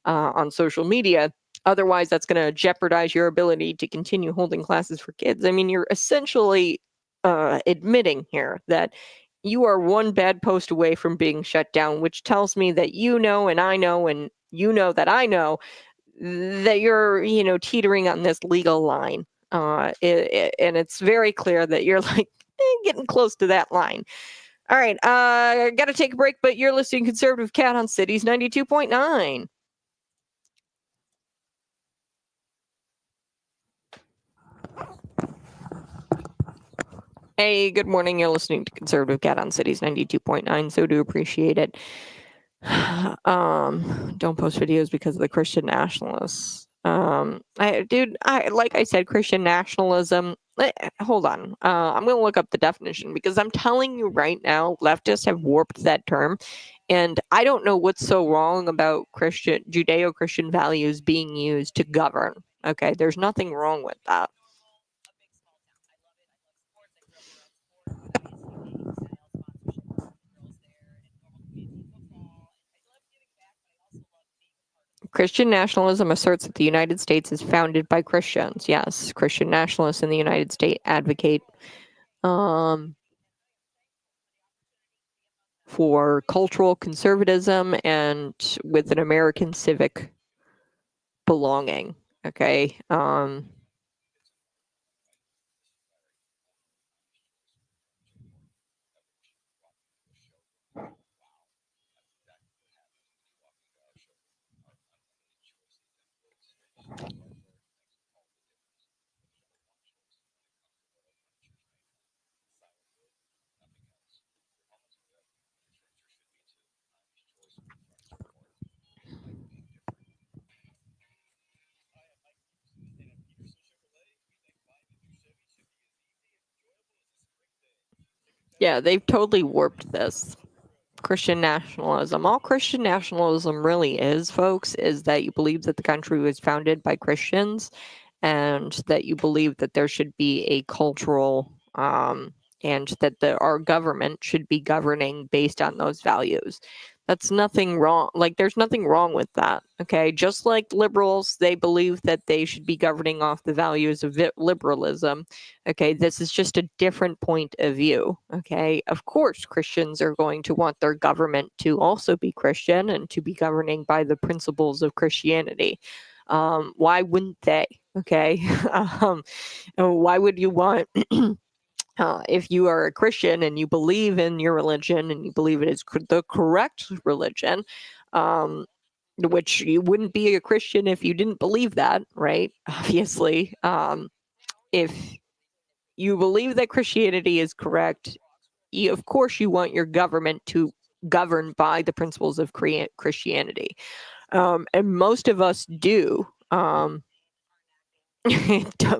Speaker 1: on social media, otherwise, that's going to jeopardize your ability to continue holding classes for kids. I mean, you're essentially admitting here that you are one bad post away from being shut down, which tells me that and I know, and that I know that you're, teetering on this legal line. And it's very clear that you're getting close to that line. All right, got to take a break, but you're listening to Conservative Cat on Cities 92.9. Hey, good morning. You're listening to Conservative Cat on Cities 92.9. So do appreciate it. Don't post videos because of the Christian Nationalists. Like I said, Christian nationalism. Hold on. I'm going to look up the definition because I'm telling you right now, leftists have warped that term. And I don't know what's so wrong about Judeo-Christian values being used to govern. Okay, there's nothing wrong with that. Christian nationalism asserts that the United States is founded by Christians. Yes, Christian nationalists in the United States advocate for cultural conservatism and with an American civic belonging. Okay. Yeah, they've totally warped this. Christian nationalism. All Christian nationalism really is, folks, is that you believe that the country was founded by Christians and that you believe that there should be a cultural and that our government should be governing based on those values. That's nothing wrong. Like, there's nothing wrong with that. Okay. Just like liberals, they believe that they should be governing off the values of liberalism. Okay. This is just a different point of view. Okay. Of course, Christians are going to want their government to also be Christian and to be governing by the principles of Christianity. Why wouldn't they? Okay. Why would you want, if you are a Christian and you believe in your religion and you believe it is the correct religion, which you wouldn't be a Christian if you didn't believe that, right? Obviously, if you believe that Christianity is correct, of course you want your government to govern by the principles of Christianity. And most of us do.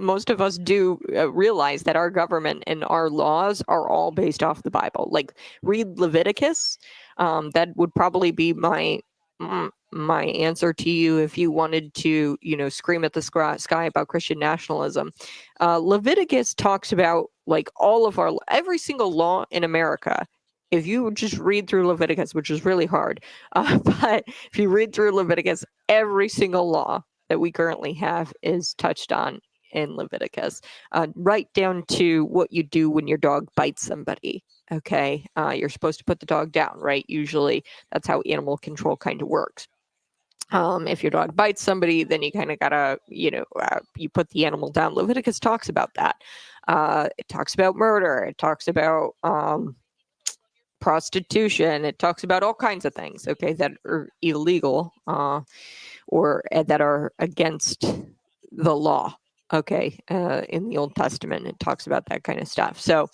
Speaker 1: Most of us do realize that our government and our laws are all based off the Bible. Like, read Leviticus. That would probably be my answer to you if you wanted to, scream at the sky about Christian nationalism. Leviticus talks about like every single law in America. If you just read through Leviticus, which is really hard, but if you read through Leviticus, every single law that we currently have is touched on in Leviticus, right down to what you do when your dog bites somebody. Okay, you're supposed to put the dog down, right? Usually that's how animal control kind of works. If your dog bites somebody, then you kind of gotta, you put the animal down. Leviticus talks about that. It talks about murder. It talks about prostitution. It talks about all kinds of things, okay, that are illegal or that are against the law, okay, in the Old Testament. It talks about that kind of stuff. So,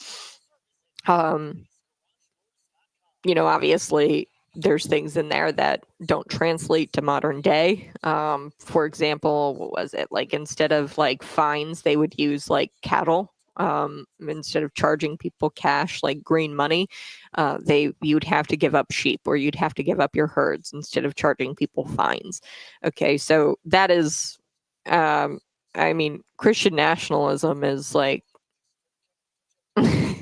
Speaker 1: obviously there's things in there that don't translate to modern day. For example, what was it? Like, instead of like fines, they would use like cattle. Instead of charging people cash, like green money, you'd have to give up sheep, or you'd have to give up your herds instead of charging people fines. Okay, so that is, Christian nationalism is like,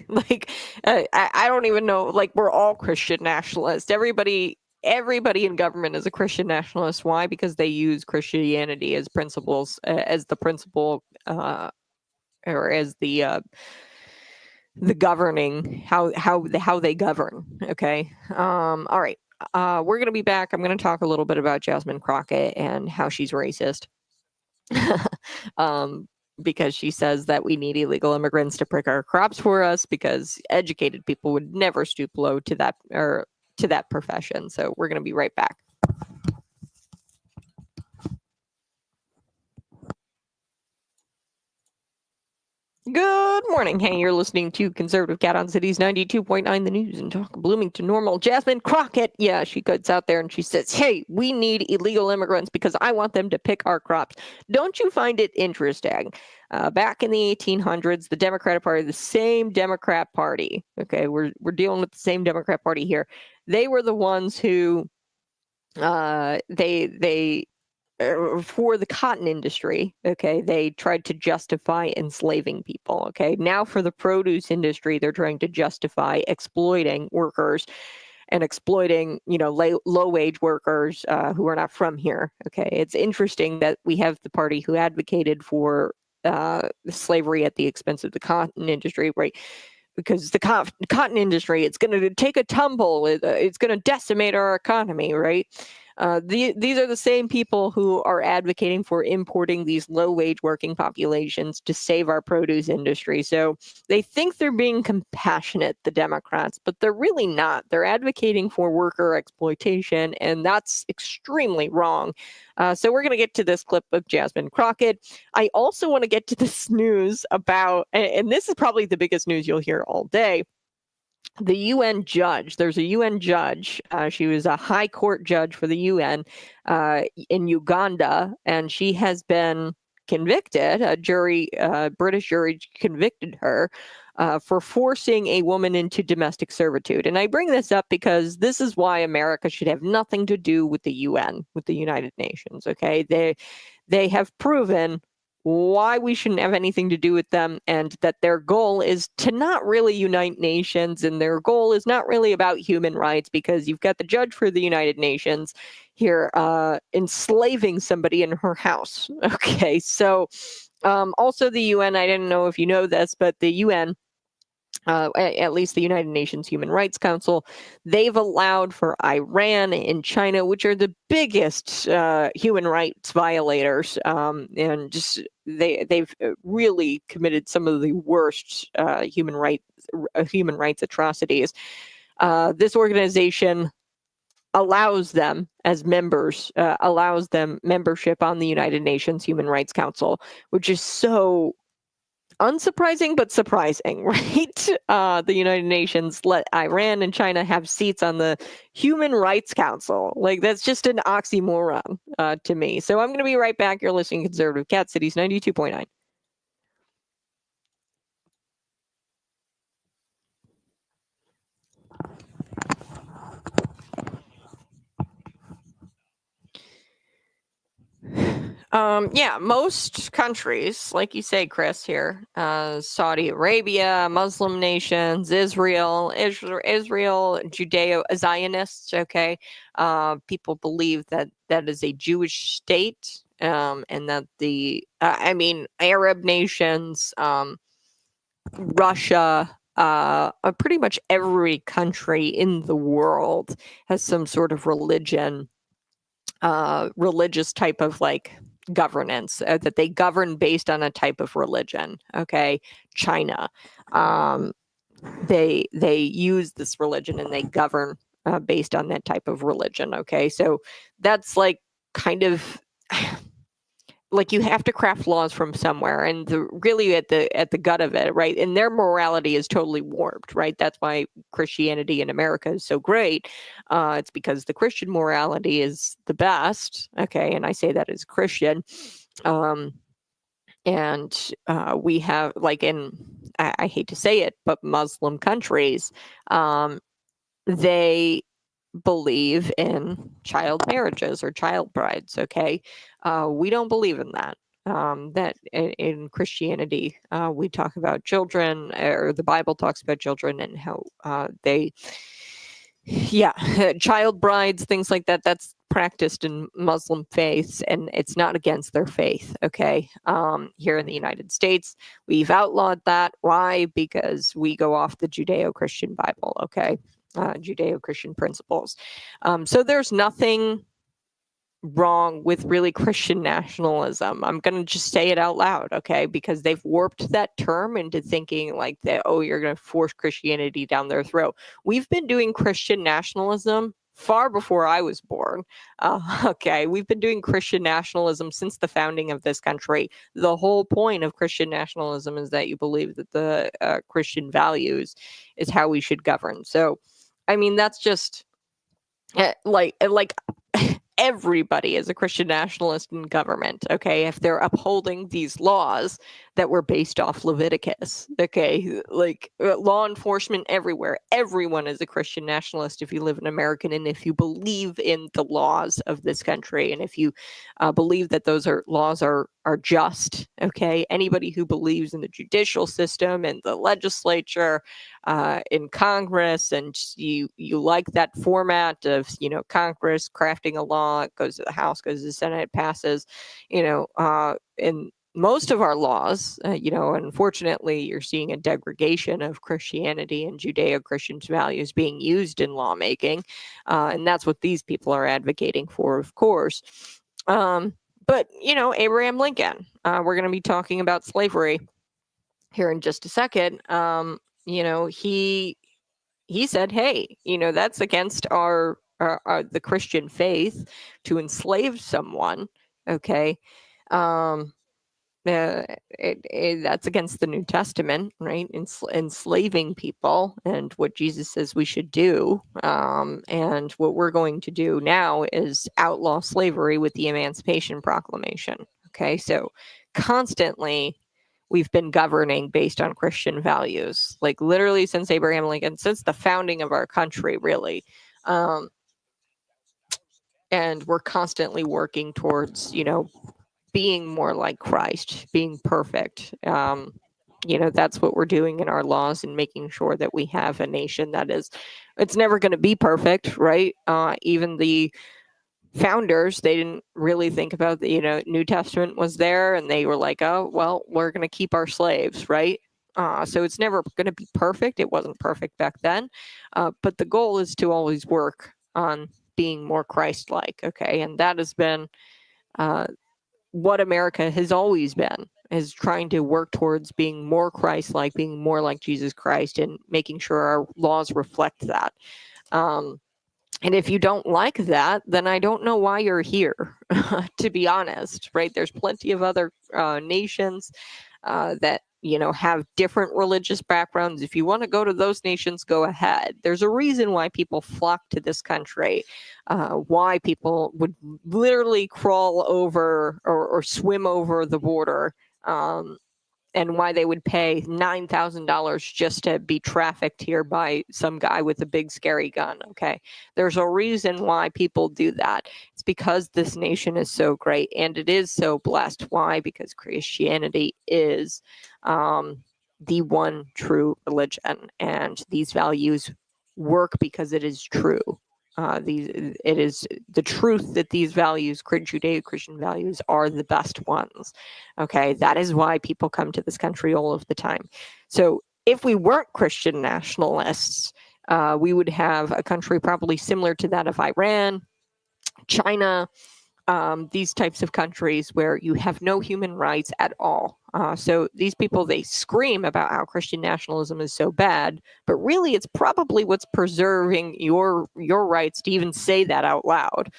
Speaker 1: like, I don't even know. Like, we're all Christian nationalists. Everybody in government is a Christian nationalist. Why? Because they use Christianity as principles, as the principle, or as the governing, how they govern. Okay. All right. We're gonna be back. I'm gonna talk a little bit about Jasmine Crockett and how she's racist. Because she says that we need illegal immigrants to pick our crops for us, because educated people would never stoop low to that, or to that profession. So we're gonna be right back. Good morning. Hey, you're listening to Conservative Cat on Cities 92.9 The News and Talk Bloomington Normal. Jasmine Crockett, yeah, she goes out there and she says, hey, we need illegal immigrants because I want them to pick our crops. Don't you find it interesting? Back in the 1800s, the Democratic Party, the same Democrat Party, okay, we're dealing with the same Democrat Party here. They were the ones who, for the cotton industry, okay, they tried to justify enslaving people. Okay, now for the produce industry, they're trying to justify exploiting workers and exploiting, low wage workers who are not from here. Okay, it's interesting that we have the party who advocated for slavery at the expense of the cotton industry, right? Because the cotton industry, it's going to take a tumble. It's going to decimate our economy, right? These are the same people who are advocating for importing these low-wage working populations to save our produce industry. So they think they're being compassionate, the Democrats, but they're really not. They're advocating for worker exploitation, and that's extremely wrong. So we're going to get to this clip of Jasmine Crockett. I also want to get to this news about, and this is probably the biggest news you'll hear all day, the UN judge. There's a UN judge. She was a high court judge for the UN in Uganda, and she has been convicted. A British jury convicted her for forcing a woman into domestic servitude. And I bring this up because this is why America should have nothing to do with the UN, with the United Nations. Okay, they have proven why we shouldn't have anything to do with them, and that their goal is to not really unite nations, and their goal is not really about human rights, because you've got the judge for the United Nations here enslaving somebody in her house. Okay, so also the UN, I didn't know if you know this, but the UN, at least the United Nations Human Rights Council, they've allowed for Iran and China, which are the biggest human rights violators, and just they've really committed some of the worst human rights atrocities. This organization allows them as members, allows them membership on the United Nations Human Rights Council, which is so unsurprising but surprising, right? The United Nations let Iran and China have seats on the Human Rights Council. Like, that's just an oxymoron to me. So I'm going to be right back. You're listening to Conservative Cat Cities 92.9. Yeah, most countries, like you say, Chris, here, Saudi Arabia, Muslim nations, Israel, Judeo-Zionists, okay, people believe that that is a Jewish state, and that Arab nations, Russia, pretty much every country in the world has some sort of religious type of governance, that they govern based on a type of religion. Okay, China, they use this religion and they govern based on that type of religion. Okay, so that's kind of you have to craft laws from somewhere, and really at the gut of it, right? And their morality is totally warped, right? That's why Christianity in America is so great. It's because the Christian morality is the best. Okay, and I say that as a Christian. And we have I hate to say it, but Muslim countries, they believe in child marriages or child brides. Okay, we don't believe in that. That in Christianity, we talk about children, or the Bible talks about children, and how child brides, things like that. That's practiced in Muslim faiths, and it's not against their faith. Okay, here in the United States, we've outlawed that. Why? Because we go off the Judeo-Christian Bible. Okay. Judeo-Christian principles. So there's nothing wrong with really Christian nationalism. I'm going to just say it out loud, okay? Because they've warped that term into thinking that, oh, you're going to force Christianity down their throat. We've been doing Christian nationalism far before I was born. Okay, we've been doing Christian nationalism since the founding of this country. The whole point of Christian nationalism is that you believe that the Christian values is how we should govern. So, that's just everybody is a Christian nationalist in government, okay, if they're upholding these laws that were based off Leviticus. Okay, law enforcement everywhere, everyone is a Christian nationalist if you live in America, and if you believe in the laws of this country, and if you believe that those laws are just. Okay, anybody who believes in the judicial system and the legislature, in Congress, and you like that format of Congress crafting a law, it goes to the House, goes to the Senate, it passes, in most of our laws, unfortunately, you're seeing a degradation of Christianity and Judeo-Christian values being used in lawmaking, and that's what these people are advocating for, of course. But Abraham Lincoln, we're going to be talking about slavery here in just a second. He said, hey, that's against our the Christian faith to enslave someone. Okay. That's against the New Testament, right? Enslaving people, and what Jesus says we should do. And what we're going to do now is outlaw slavery with the Emancipation Proclamation. Okay, so constantly we've been governing based on Christian values, like literally since Abraham Lincoln, since the founding of our country, really. And we're constantly working towards, being more like Christ, being perfect. That's what we're doing in our laws and making sure that we have a nation that is, it's never going to be perfect, right? Even the founders, they didn't really think about the, New Testament was there and they were like, oh, well, we're going to keep our slaves, right? So it's never going to be perfect. It wasn't perfect back then. But the goal is to always work on being more Christ-like, okay? And that has been what America has always been, is trying to work towards being more Christ-like, being more like Jesus Christ, and making sure our laws reflect that. And if you don't like that, then I don't know why you're here, to be honest, right? There's plenty of other nations that, have different religious backgrounds. If you want to go to those nations, go ahead. There's a reason why people flock to this country, why people would literally crawl over or swim over the border, and why they would pay $9,000 just to be trafficked here by some guy with a big scary gun, okay? There's a reason why people do that. It's because this nation is so great and it is so blessed. Why? Because Christianity is the one true religion, and these values work because it is true. It is the truth that these values, Judeo-Christian values, are the best ones. Okay, that is why people come to this country all of the time. So if we weren't Christian nationalists, we would have a country probably similar to that of Iran, China, these types of countries where you have no human rights at all. So these people, they scream about how Christian nationalism is so bad, but really it's probably what's preserving your rights to even say that out loud.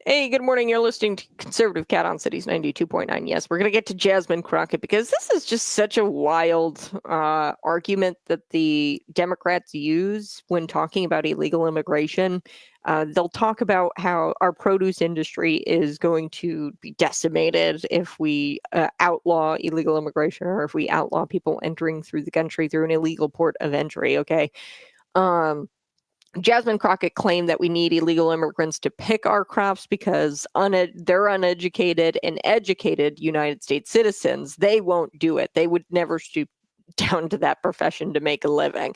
Speaker 1: Hey, good morning. You're listening to Conservative Cat on Cities 92.9. Yes, we're going to get to Jasmine Crockett because this is just such a wild argument that the Democrats use when talking about illegal immigration. They'll talk about how our produce industry is going to be decimated if we outlaw illegal immigration, or if we outlaw people entering through the country through an illegal port of entry, okay? Jasmine Crockett claimed that we need illegal immigrants to pick our crops because they're uneducated, and educated United States citizens, they won't do it. They would never stoop down to that profession to make a living,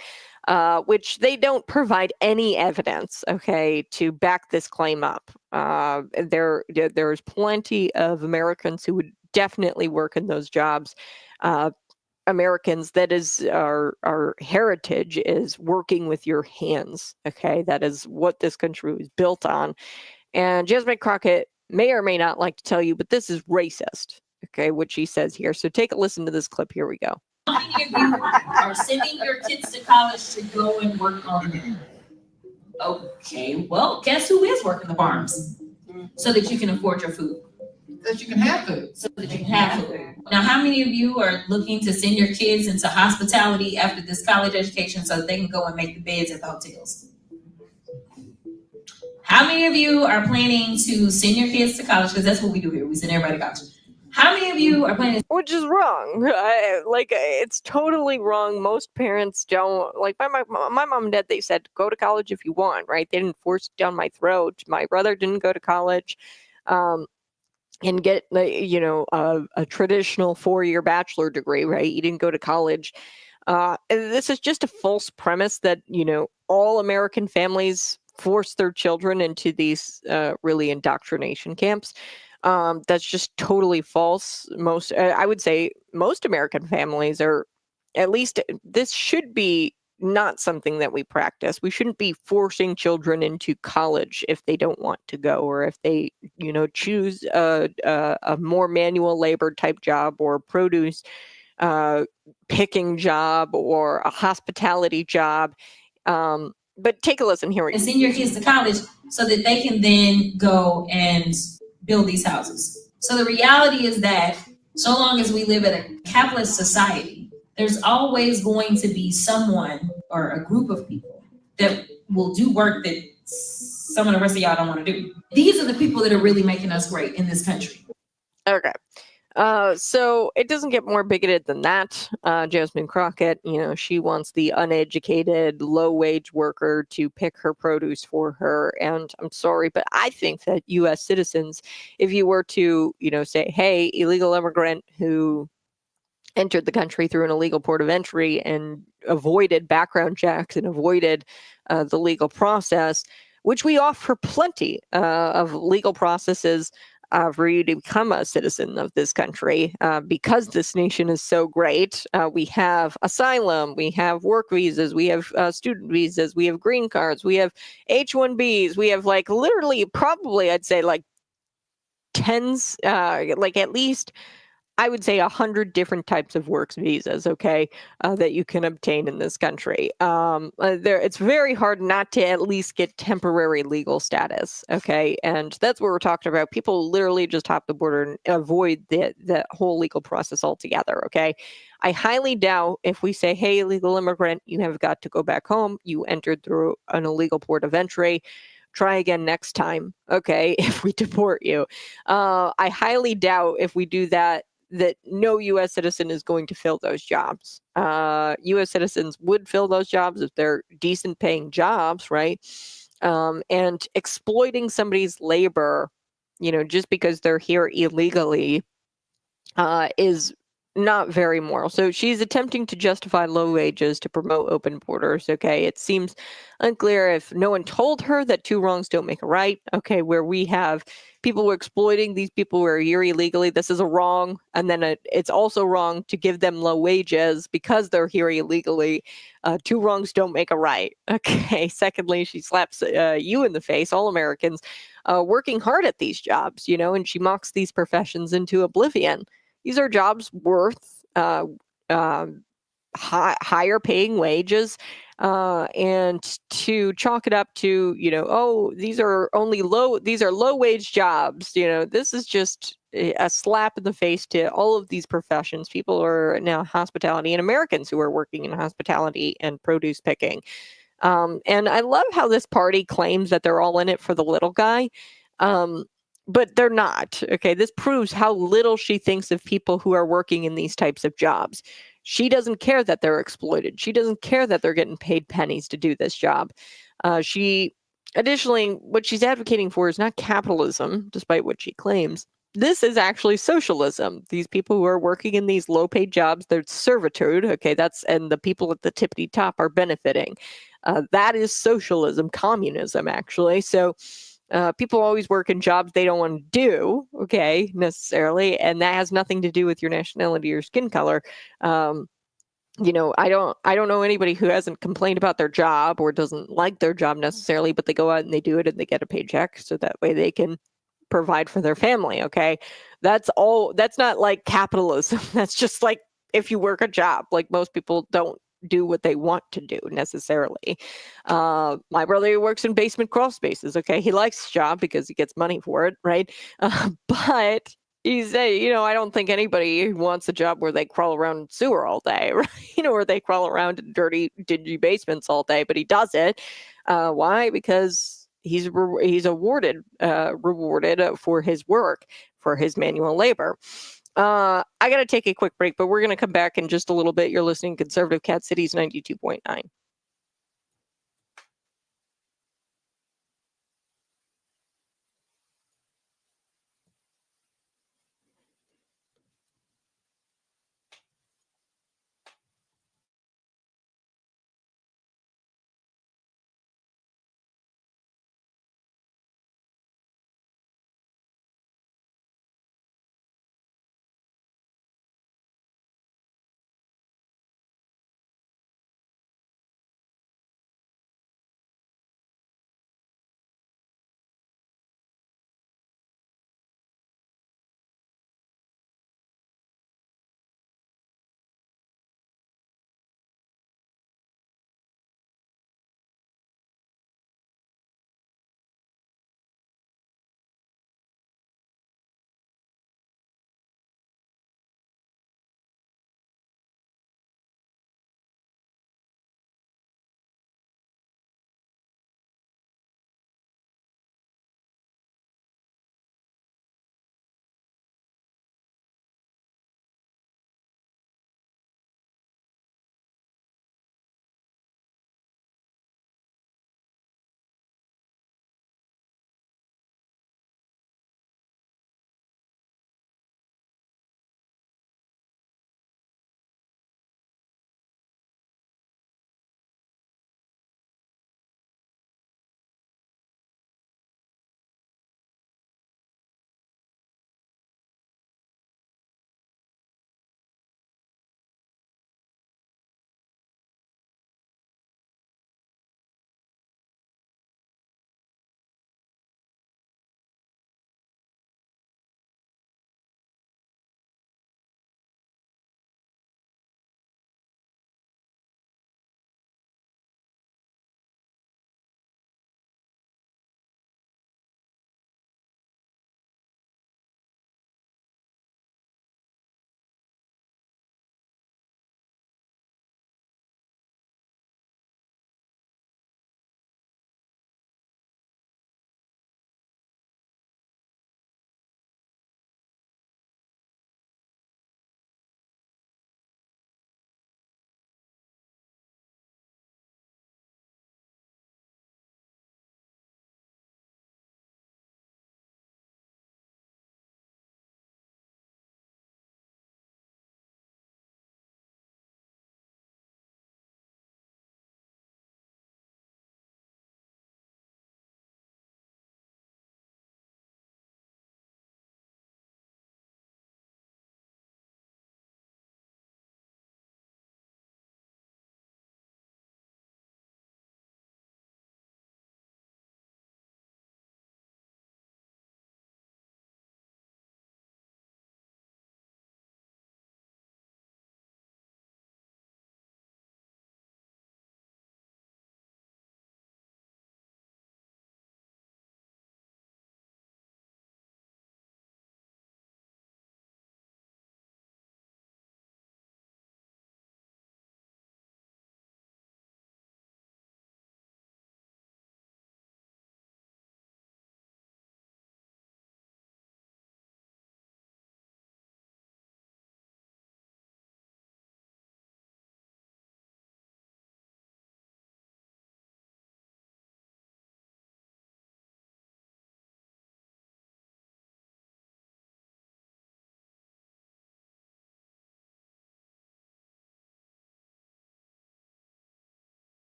Speaker 1: which they don't provide any evidence, okay, to back this claim up. There's plenty of Americans who would definitely work in those jobs. Americans, that is our heritage, is working with your hands, okay? That is what this country was built on. And Jasmine Crockett may or may not like to tell you, but this is racist, okay, what she says here. So take a listen to this clip. Here we go.
Speaker 9: How many of you are sending your kids to college to go and work on them? Okay, well, guess who is working the farms? So that you can afford your food.
Speaker 10: That you can have food.
Speaker 9: So that you can have food. Now, how many of you are looking to send your kids into hospitality after this college education so that they can go and make the beds at the hotels? How many of you are planning to send your kids to college? Because that's what we do here. We send everybody to college. How many of you are planning?
Speaker 1: Which is wrong. It's totally wrong. Most parents don't. Like my mom and dad, they said, go to college if you want, right? They didn't force it down my throat. My brother didn't go to college. And get a traditional 4-year bachelor degree, right? You didn't go to college. This is just a false premise that all American families force their children into these really indoctrination camps. That's just totally false. I would say most American families are, at least this should be not something that we practice. We shouldn't be forcing children into college if they don't want to go, or if they, choose a more manual labor type job, or produce picking job, or a hospitality job. But take a listen here.
Speaker 9: And send your kids to college so that they can then go and build these houses. So the reality is that so long as we live in a capitalist society, there's always going to be someone or a group of people that will do work that some of the rest of y'all don't want to do. These are the people that are really making us great in this country.
Speaker 1: Okay. So it doesn't get more bigoted than that. Jasmine Crockett, she wants the uneducated, low-wage worker to pick her produce for her. And I'm sorry, but I think that U.S. citizens, if you were to, say, hey, illegal immigrant who entered the country through an illegal port of entry and avoided background checks and avoided the legal process, which we offer plenty of legal processes for you to become a citizen of this country, because this nation is so great. We have asylum, we have work visas, we have student visas, we have green cards, we have H-1Bs, we have literally probably I'd say tens, at least I would say 100 different types of works visas, okay, that you can obtain in this country. It's very hard not to at least get temporary legal status, okay? And that's what we're talking about. People literally just hop the border and avoid the whole legal process altogether, okay? I highly doubt if we say, hey, illegal immigrant, you have got to go back home. You entered through an illegal port of entry. Try again next time, okay, if we deport you. I highly doubt if we do that no U.S. citizen is going to fill those jobs. U.S. citizens would fill those jobs if they're decent paying jobs, right? And exploiting somebody's labor, just because they're here illegally, is not very moral. So she's attempting to justify low wages to promote open borders. Okay, it seems unclear if no one told her that two wrongs don't make a right. Okay, where we have people exploiting these people who are here illegally. This is a wrong, and then it's also wrong to give them low wages because they're here illegally. Two wrongs don't make a right. Okay. Secondly, she slaps you in the face, all Americans, working hard at these jobs. And she mocks these professions into oblivion. These are jobs worth higher paying wages, and to chalk it up to, these are low wage jobs. This is just a slap in the face to all of these professions. People who are now hospitality and Americans who are working in hospitality and produce picking. And I love how this party claims that they're all in it for the little guy. But they're not. Okay, this proves how little she thinks of people who are working in these types of jobs. She doesn't care that they're exploited. She doesn't care that they're getting paid pennies to do this job. Additionally, what she's advocating for is not capitalism, despite what she claims. This is actually socialism. These people who are working in these low-paid jobs, they're servitude. Okay, and the people at the tippity top are benefiting. That is socialism, communism, actually. So. People always work in jobs they don't want to do, okay, necessarily, and that has nothing to do with your nationality or skin color. I don't know anybody who hasn't complained about their job or doesn't like their job necessarily, but they go out and they do it and they get a paycheck so that way they can provide for their family, okay? That's not like capitalism. That's just like if you work a job, like most people don't do what they want to do necessarily. My brother works in basement crawl spaces. Okay, he likes his job because he gets money for it, right? But he's I don't think anybody wants a job where they crawl around sewer all day, right? Where they crawl around in dirty, dingy basements all day. But he does it. Why? Because he's rewarded for his work, for his manual labor. I got to take a quick break, but we're going to come back in just a little bit. You're listening to Conservative Cat Cities 92.9.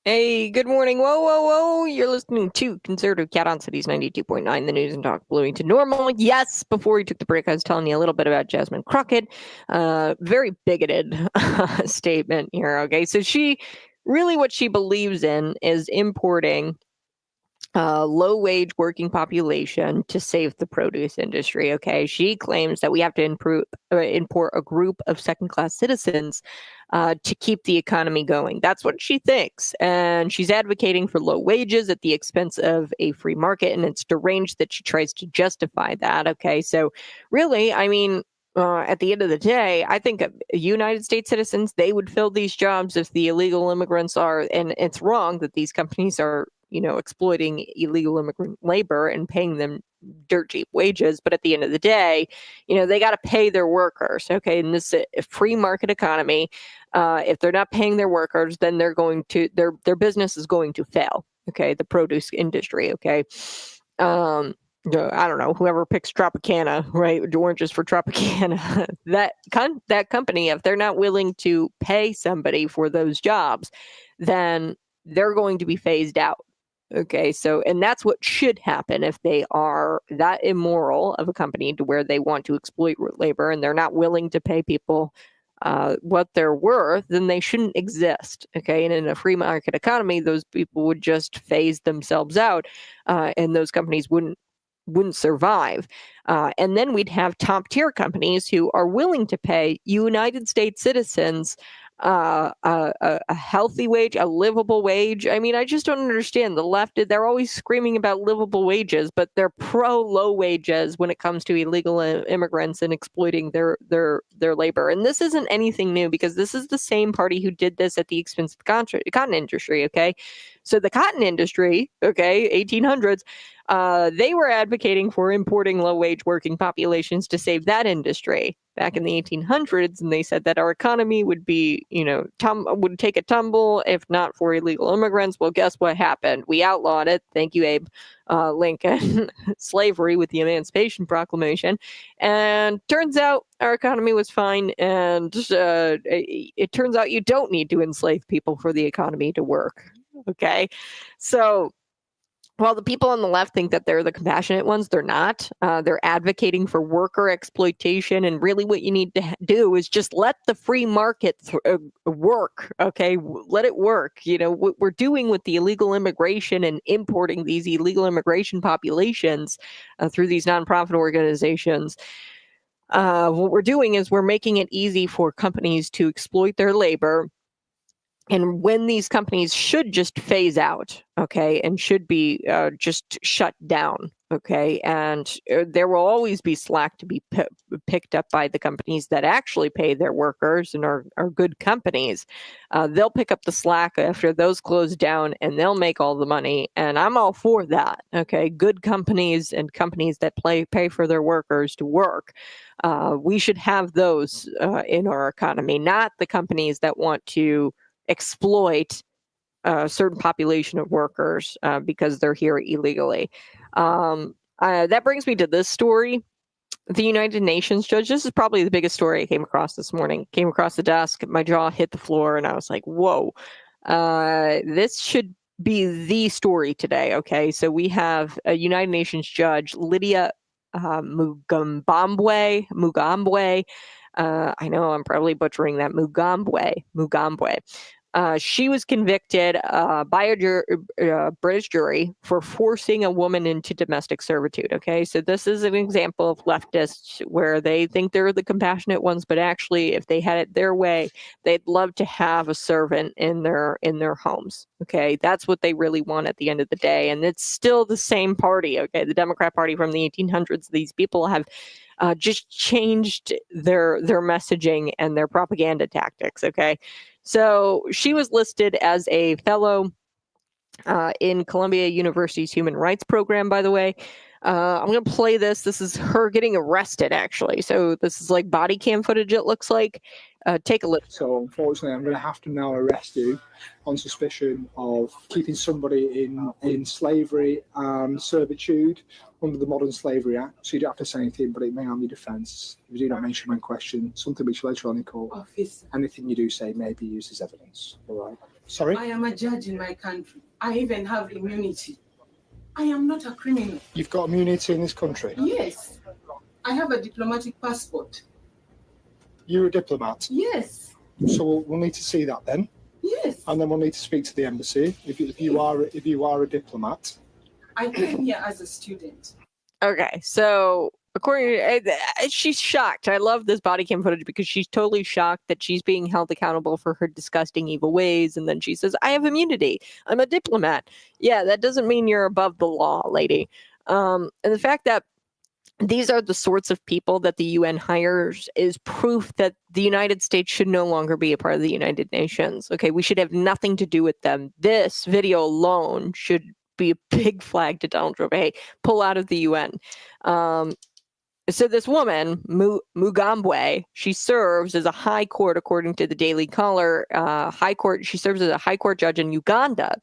Speaker 1: Hey, good morning. Whoa, whoa, whoa. You're listening to Conservative Cat on Cities 92.9, the news and talk Bloomington normal. Yes, before we took the break, I was telling you a little bit about Jasmine Crockett. Very bigoted statement here. Okay, so what she believes in is importing low-wage working population to save the produce industry. Okay, she claims that we have to import a group of second-class citizens to keep the economy going. That's what she thinks, and she's advocating for low wages at the expense of a free market. And it's deranged that she tries to justify that. Okay, so really, I mean. At the end of the day, I think United States citizens, they would fill these jobs if the illegal immigrants are, and it's wrong that these companies are, exploiting illegal immigrant labor and paying them dirt cheap wages. But at the end of the day, they got to pay their workers. Okay. In this free market economy, if they're not paying their workers, then their business is going to fail. Okay. The produce industry. Okay. I don't know, whoever picks Tropicana, right? Oranges for Tropicana, that company, if they're not willing to pay somebody for those jobs, then they're going to be phased out. Okay, so, and that's what should happen if they are that immoral of a company to where they want to exploit labor and they're not willing to pay people what they're worth, then they shouldn't exist. Okay, and in a free market economy, those people would just phase themselves out, and those companies wouldn't survive. And then we'd have top tier companies who are willing to pay United States citizens a healthy wage, a livable wage. I mean, I just don't understand. The left, they're always screaming about livable wages, but they're pro low wages when it comes to illegal immigrants and exploiting their labor. And this isn't anything new, because this is the same party who did this at the expense of the cotton industry. Okay, so the cotton industry, okay, 1800s, they were advocating for importing low-wage working populations to save that industry back in the 1800s, and they said that our economy would be, would take a tumble if not for illegal immigrants. Well, guess what happened? We outlawed it. Thank you, Abe Lincoln. Slavery with the Emancipation Proclamation, and turns out our economy was fine. And it turns out you don't need to enslave people for the economy to work. Okay, so. While the people on the left think that they're the compassionate ones, they're not. They're advocating for worker exploitation, and really what you need to do is just let the free market work, okay? Let it work. What we're doing with the illegal immigration and importing these illegal immigration populations through these nonprofit organizations, what we're doing is we're making it easy for companies to exploit their labor. And when these companies should just phase out, okay, and should be just shut down, okay, and there will always be slack to be picked up by the companies that actually pay their workers and are good companies. They'll pick up the slack after those close down, and they'll make all the money. And I'm all for that, okay, good companies and companies that pay for their workers to work. We should have those in our economy, not the companies that want to exploit a certain population of workers because they're here illegally. That brings me to this story. The United Nations judge, this is probably the biggest story I came across this morning. Came across the desk, my jaw hit the floor, and I was like, whoa, this should be the story today. Okay, so we have a United Nations judge, Lydia Mugambwe. I know I'm probably butchering that. Mugambwe. She was convicted by a British jury for forcing a woman into domestic servitude. Okay, so this is an example of leftists where they think they're the compassionate ones, but actually, if they had it their way, they'd love to have a servant in their homes. Okay, that's what they really want at the end of the day. And it's still the same party. Okay, the Democrat Party from the 1800s. These people have just changed their messaging and their propaganda tactics. Okay, so she was listed as a fellow in Columbia University's Human Rights Program, by the way. I'm going to play this. This is her getting arrested, actually. So this is like body cam footage, it looks like. Take a look.
Speaker 11: So unfortunately, I'm going to have to now arrest you on suspicion of keeping somebody in slavery and servitude under the Modern Slavery Act. So you don't have to say anything, but it may harm your defence if you do not mention when questioned, something which later on in court, anything you do say may be used as evidence. All right. Sorry?
Speaker 10: I am a judge in my country. I even have immunity. I am not a criminal.
Speaker 11: You've got immunity in this country?
Speaker 10: Yes. I have a diplomatic passport.
Speaker 11: You're a diplomat?
Speaker 10: Yes.
Speaker 11: So we'll need to see that then.
Speaker 10: Yes.
Speaker 11: And then we'll need to speak to the embassy if you are a diplomat.
Speaker 10: I came here as a student.
Speaker 1: Okay, so according to, she's shocked. I love this body cam footage because she's totally shocked that she's being held accountable for her disgusting evil ways. And then she says, I have immunity. I'm a diplomat. Yeah, that doesn't mean you're above the law, lady. And the fact that these are the sorts of people that the UN hires is proof that the United States should no longer be a part of the United Nations. Okay, we should have nothing to do with them. This video alone should be a big flag to Donald Trump. Hey, pull out of the UN. So this woman, Mugambwe, she serves as a high court, according to the Daily Caller, high court. She serves as a high court judge in Uganda.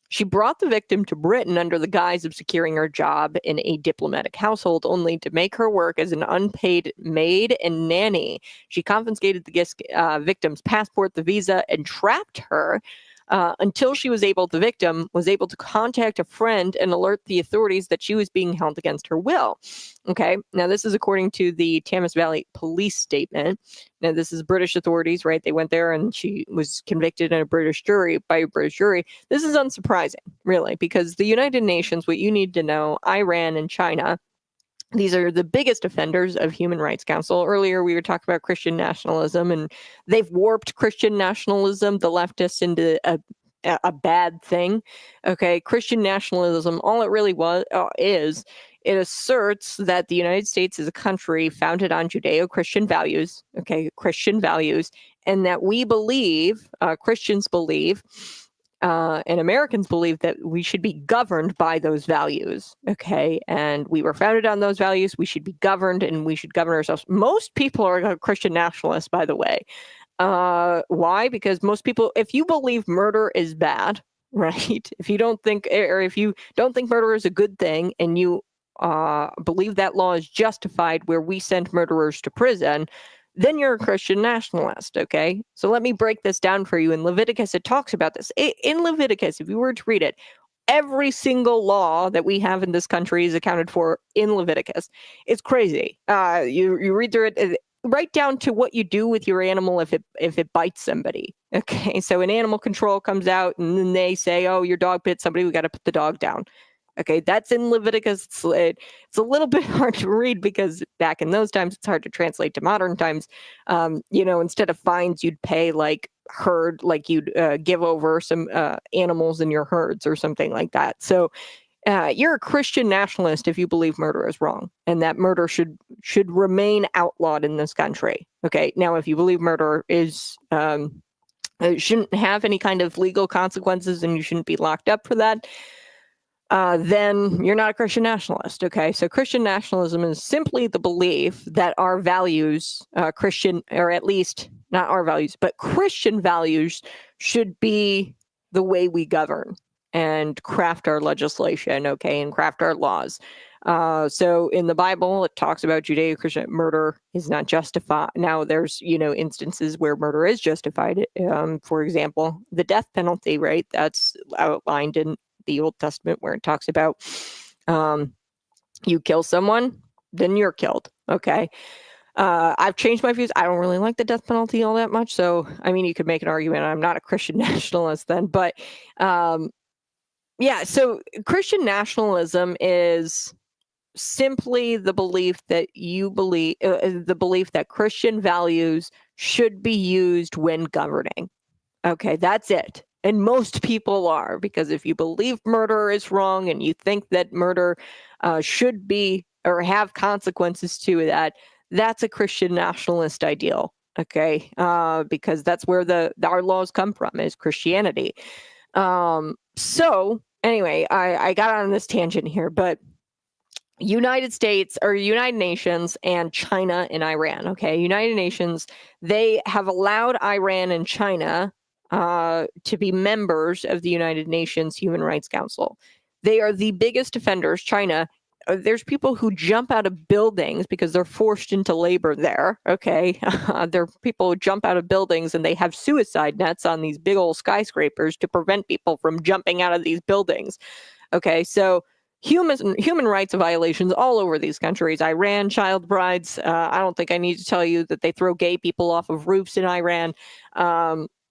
Speaker 1: She brought the victim to Britain under the guise of securing her job in a diplomatic household, only to make her work as an unpaid maid and nanny. She confiscated the victim's passport, the visa, and trapped her until the victim was able to contact a friend and alert the authorities that she was being held against her will. Okay, now this is according to the Thames Valley police statement. Now this is British authorities, right? They went there and she was convicted by a British jury. This is unsurprising, really, because the United Nations, what you need to know, Iran and China, these are the biggest offenders of Human Rights Council. Earlier, we were talking about Christian nationalism, and they've warped Christian nationalism, the leftists, into a bad thing. Okay, Christian nationalism, all it really is, it asserts that the United States is a country founded on Judeo-Christian values, okay, Christian values, and that we believe, Christians believe, and Americans believe that we should be governed by those values, okay? And we were founded on those values. We should be governed, and we should govern ourselves. Most people are Christian nationalists, by the way. Why? Because most people, if you believe murder is bad, right? If you don't think murder is a good thing, and you believe that law is justified where we send murderers to prison, then you're a Christian nationalist, okay? So let me break this down for you. In Leviticus, it talks about this. In Leviticus, if you were to read it, every single law that we have in this country is accounted for in Leviticus. It's crazy. You read through it, right down to what you do with your animal if it bites somebody. Okay, so an animal control comes out and then they say, oh, your dog bit somebody, we got to put the dog down. Okay, that's in Leviticus. It's a little bit hard to read because back in those times, it's hard to translate to modern times. Instead of fines, you'd pay like you'd give over some animals in your herds or something like that. So you're a Christian nationalist if you believe murder is wrong and that murder should remain outlawed in this country. Okay, now if you believe murder is it shouldn't have any kind of legal consequences and you shouldn't be locked up for that, then you're not a Christian nationalist, okay? So Christian nationalism is simply the belief that our values, Christian, or at least not our values, but Christian values should be the way we govern and craft our legislation, okay, and craft our laws. So in the Bible, it talks about Judeo-Christian murder is not justified. Now there's, instances where murder is justified. For example, the death penalty, right? That's outlined in the Old Testament where it talks about you kill someone, then you're killed. Okay. I've changed my views. I don't really like the death penalty all that much. So, you could make an argument. I'm not a Christian nationalist then, but so Christian nationalism is simply the belief that the belief that Christian values should be used when governing. Okay, that's it. And most people are, because if you believe murder is wrong and you think that murder should be or have consequences to that, that's a Christian nationalist ideal. Okay, because that's where our laws come from, is Christianity. So anyway, I got on this tangent here, but United States or United Nations and China and Iran. Okay, United Nations, they have allowed Iran and China to be members of the United Nations Human Rights Council. They are the biggest offenders. China, there's people who jump out of buildings because they're forced into labor there. Okay, there are people who jump out of buildings and they have suicide nets on these big old skyscrapers to prevent people from jumping out of these buildings. Okay, so human rights violations all over these countries. Iran, child brides. I don't think I need to tell you that they throw gay people off of roofs in Iran.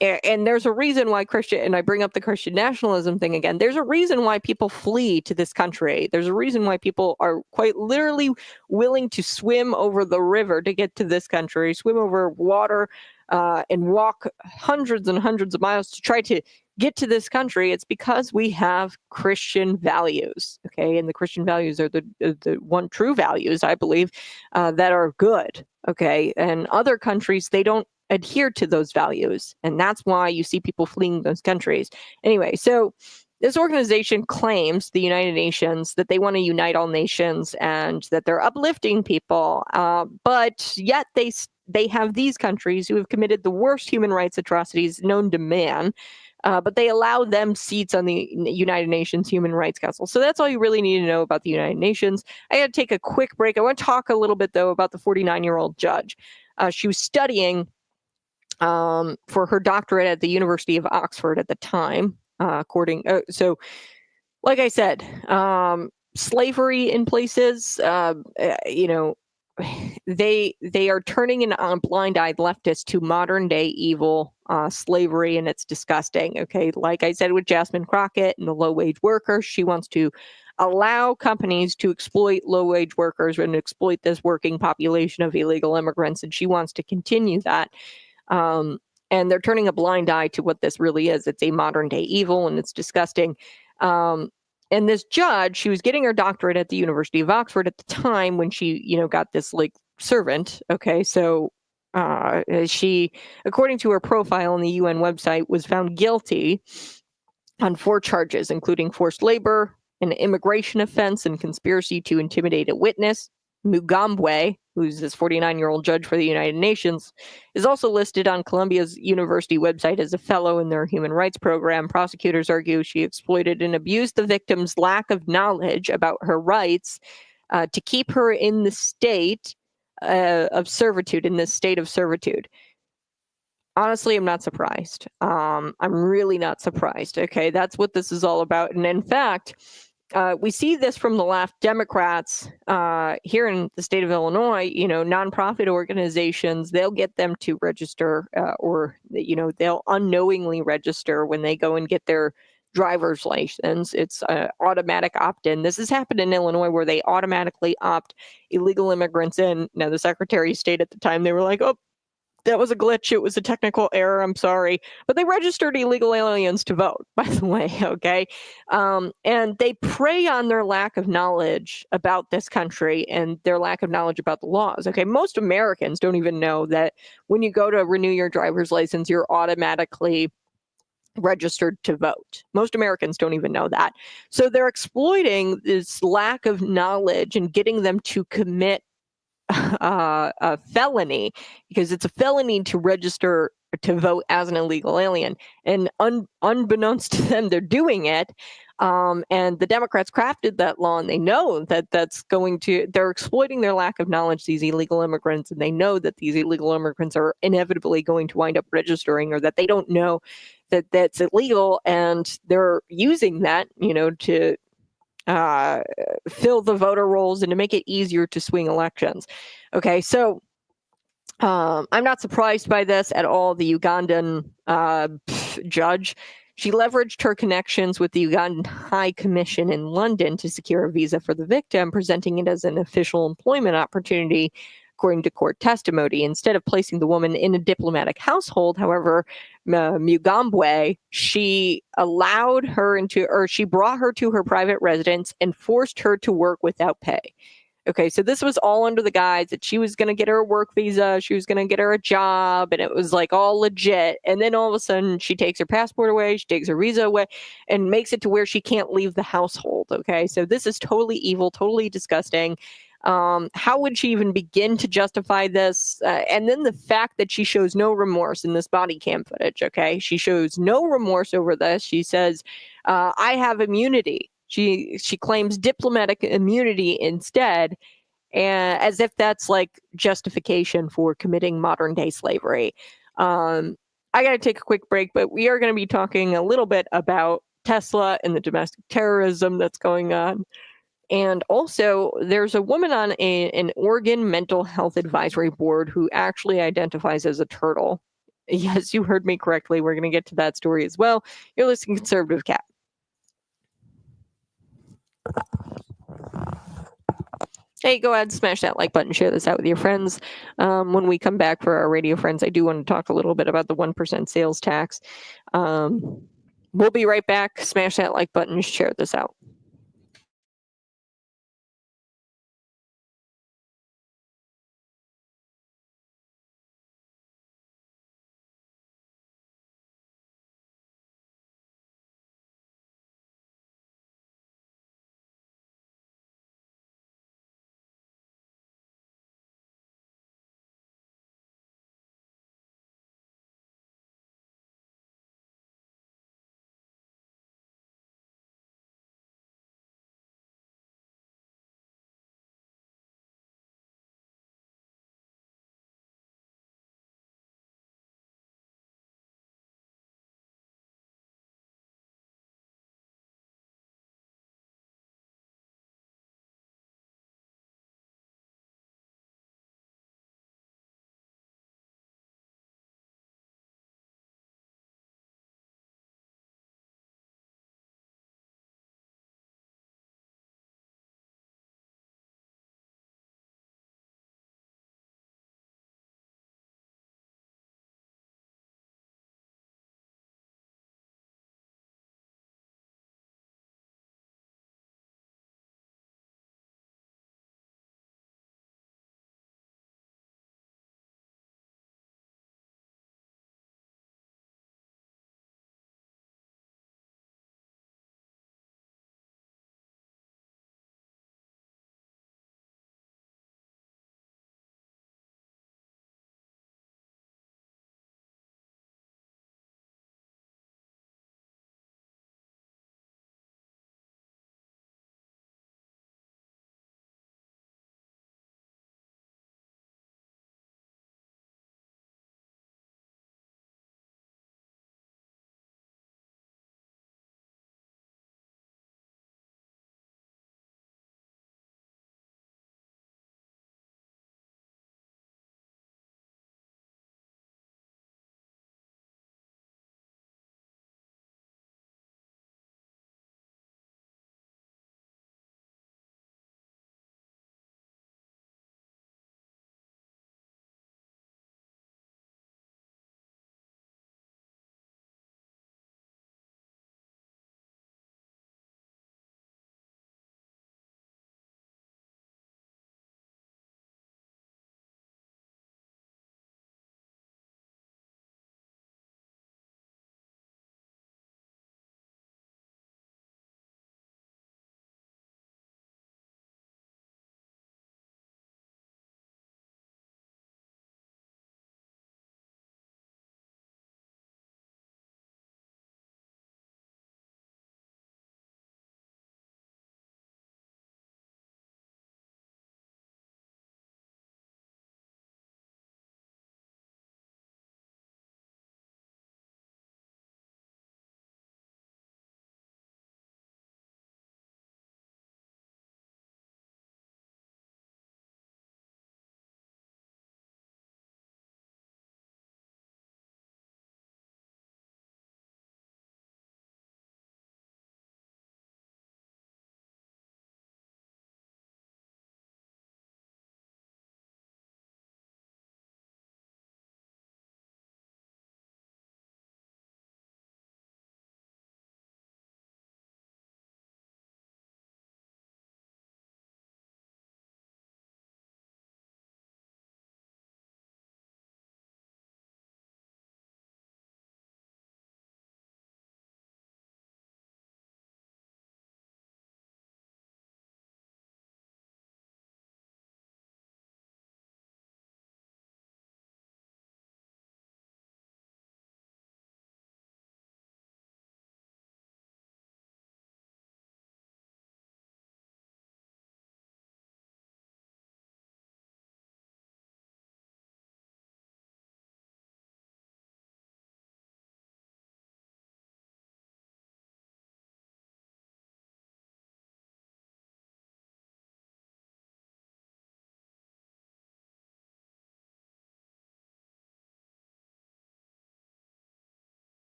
Speaker 1: And there's a reason why and I bring up the Christian nationalism thing again, there's a reason why people flee to this country. There's a reason why people are quite literally willing to swim over the river to get to this country, swim over water, and walk hundreds and hundreds of miles to try to get to this country. It's because we have Christian values, okay? And the Christian values are the one true values, I believe, that are good, okay? And other countries, they don't adhere to those values, and that's why you see people fleeing those countries. Anyway, so this organization claims, the United Nations, that they want to unite all nations and that they're uplifting people, but yet they have these countries who have committed the worst human rights atrocities known to man, but they allow them seats on the United Nations Human Rights Council. So that's all you really need to know about the United Nations. I got to take a quick break. I want to talk a little bit, though, about the 49-year-old judge. She was studying for her doctorate at the University of Oxford at the time, so like I said, slavery in places, they are turning a blind-eyed leftist to modern-day evil, slavery, and it's disgusting. Okay, like I said with Jasmine Crockett and the low-wage workers, she wants to allow companies to exploit low-wage workers and exploit this working population of illegal immigrants, and she wants to continue that. And they're turning a blind eye to what this really is. It's a modern-day evil, and it's disgusting. And this judge, she was getting her doctorate at the University of Oxford at the time when she, got this servant. Okay, so she, according to her profile on the UN website, was found guilty on 4 charges, including forced labor, an immigration offense, and conspiracy to intimidate a witness. Mugambwe, who's this 49-year-old judge for the United Nations, is also listed on Columbia's university website as a fellow in their human rights program. Prosecutors argue she exploited and abused the victim's lack of knowledge about her rights to keep her in the state of servitude, Honestly, I'm not surprised. I'm really not surprised. Okay, that's what this is all about. And in fact, we see this from the left. Democrats here in the state of Illinois, nonprofit organizations, they'll get them to register or they'll unknowingly register when they go and get their driver's license. It's automatic opt-in. This has happened in Illinois where they automatically opt illegal immigrants in. Now, the Secretary of State at the time, they were like, oh, that was a glitch. It was a technical error. I'm sorry. But they registered illegal aliens to vote, by the way, okay? And they prey on their lack of knowledge about this country and their lack of knowledge about the laws, okay? Most Americans don't even know that when you go to renew your driver's license, you're automatically registered to vote. Most Americans don't even know that. So they're exploiting this lack of knowledge and getting them to commit a felony, because it's a felony to register to vote as an illegal alien, and unbeknownst to them, they're doing it. And the Democrats crafted that law, and they know that they're exploiting their lack of knowledge, these illegal immigrants, and they know that these illegal immigrants are inevitably going to wind up registering, or that they don't know that that's illegal, and they're using that, to fill the voter rolls and to make it easier to swing elections. Okay, so I'm not surprised by this at all. The Ugandan judge, she leveraged her connections with the Ugandan High Commission in London to secure a visa for the victim, presenting it as an official employment opportunity, according to court testimony. Instead of placing the woman in a diplomatic household, however, Mugambwe, she allowed her into, or she brought her to her private residence and forced her to work without pay. Okay, so this was all under the guise that she was going to get her a work visa, she was going to get her a job, and it was like all legit. And then all of a sudden, she takes her passport away, she takes her visa away, and makes it to where she can't leave the household. Okay, so this is totally evil, totally disgusting. How would she even begin to justify this? And then the fact that she shows no remorse in this body cam footage. Okay, she shows no remorse over this. She says, "I have immunity." She claims diplomatic immunity instead, and as if that's like justification for committing modern day slavery. I got to take a quick break, but we are going to be talking a little bit about Tesla and the domestic terrorism that's going on. And also, there's a woman on an Oregon mental health advisory board who actually identifies as a turtle. Yes, you heard me correctly. We're going to get to that story as well. You're listening to Conservative Cat. Hey, go ahead, smash that like button, share this out with your friends. When we come back for our radio friends, I do want to talk a little bit about the 1% sales tax. We'll be right back. Smash that like button, share this out.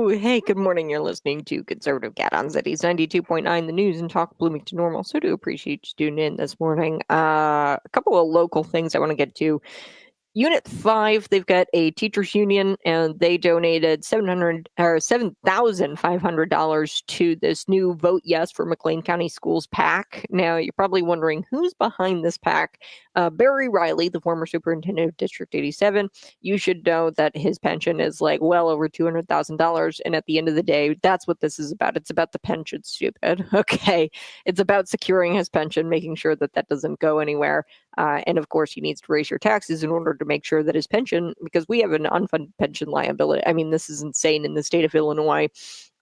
Speaker 1: So, hey, good morning. You're listening to Conservative Cat on Cities 92.9, the news and talk Bloomington Normal. So, do appreciate you tuning in this morning. A couple of local things I want to get to. Unit 5, they've got a teachers union, and they donated $7,500 to this new Vote Yes for McLean County Schools PAC. Now, you're probably wondering who's behind this PAC. Barry Riley, the former superintendent of District 87, you should know that his pension is like well over $200,000. And at the end of the day, that's what this is about. It's about the pension, stupid. Okay. It's about securing his pension, making sure that that doesn't go anywhere. And of course, he needs to raise your taxes in order to make sure that his pension, because we have an unfunded pension liability. I mean, this is insane in the state of Illinois.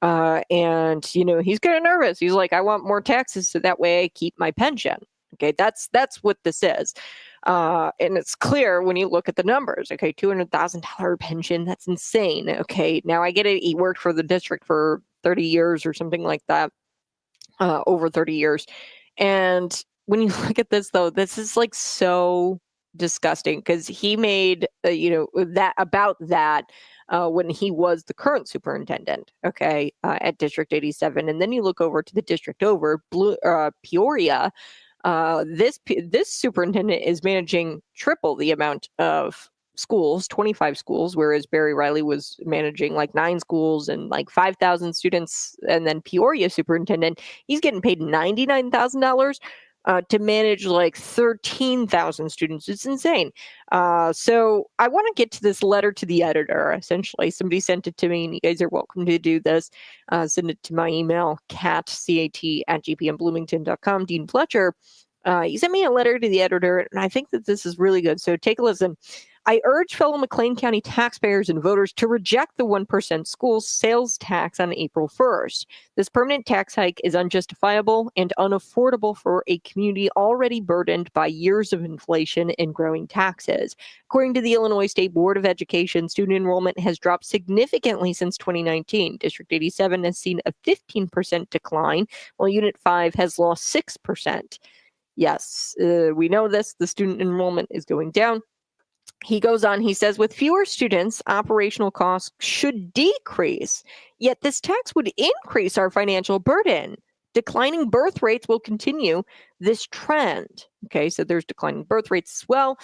Speaker 1: And, he's kind of nervous. He's like, I want more taxes so that way I keep my pension. Okay, that's what this is. And it's clear when you look at the numbers. Okay, $200,000 pension, that's insane. Okay, now I get it. He worked for the district for 30 years or something like that, over 30 years. And when you look at this, though, this is like so disgusting because he made, that about that when he was the current superintendent, okay, at District 87. And then you look over to the district over, Peoria. This superintendent is managing triple the amount of schools, 25 schools, whereas Barry Riley was managing like 9 schools and like 5,000 students. And then Peoria superintendent, he's getting paid $99,000 to manage like 13,000 students. It's insane. So I want to get to this letter to the editor. Essentially, somebody sent it to me, and you guys are welcome to do this. Send it to my email, cat@gpmbloomington.com. Dean Fletcher. He sent me a letter to the editor, and I think that this is really good. So take a listen. I urge fellow McLean County taxpayers and voters to reject the 1% school sales tax on April 1st. This permanent tax hike is unjustifiable and unaffordable for a community already burdened by years of inflation and growing taxes. According to the Illinois State Board of Education, student enrollment has dropped significantly since 2019. District 87 has seen a 15% decline, while Unit 5 has lost 6%. Yes, we know this. The student enrollment is going down. He goes on, he says, with fewer students, operational costs should decrease, yet this tax would increase our financial burden. Declining birth rates will continue this trend. Okay, so there's declining birth rates as well.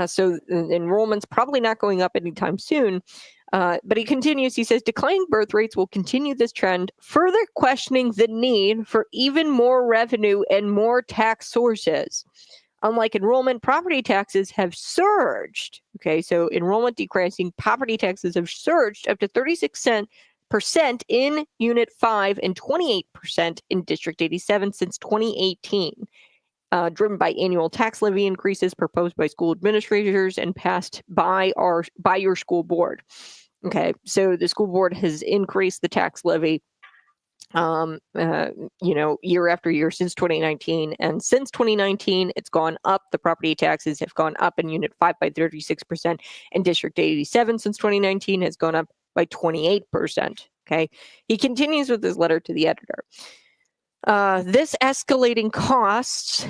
Speaker 1: So enrollment's probably not going up anytime soon. But he continues, he says, declining birth rates will continue this trend, further questioning the need for even more revenue and more tax sources. Unlike enrollment, property taxes have surged. Okay, so enrollment decreasing, property taxes have surged up to 36% in Unit 5 and 28% in District 87 since 2018. Driven by annual tax levy increases proposed by school administrators and passed by your school board. Okay, so the school board has increased the tax levy year after year since 2019. And since 2019, it's gone up. The property taxes have gone up in Unit 5 by 36%, and District 87 since 2019 has gone up by 28%. Okay. He continues with his letter to the editor. These escalating costs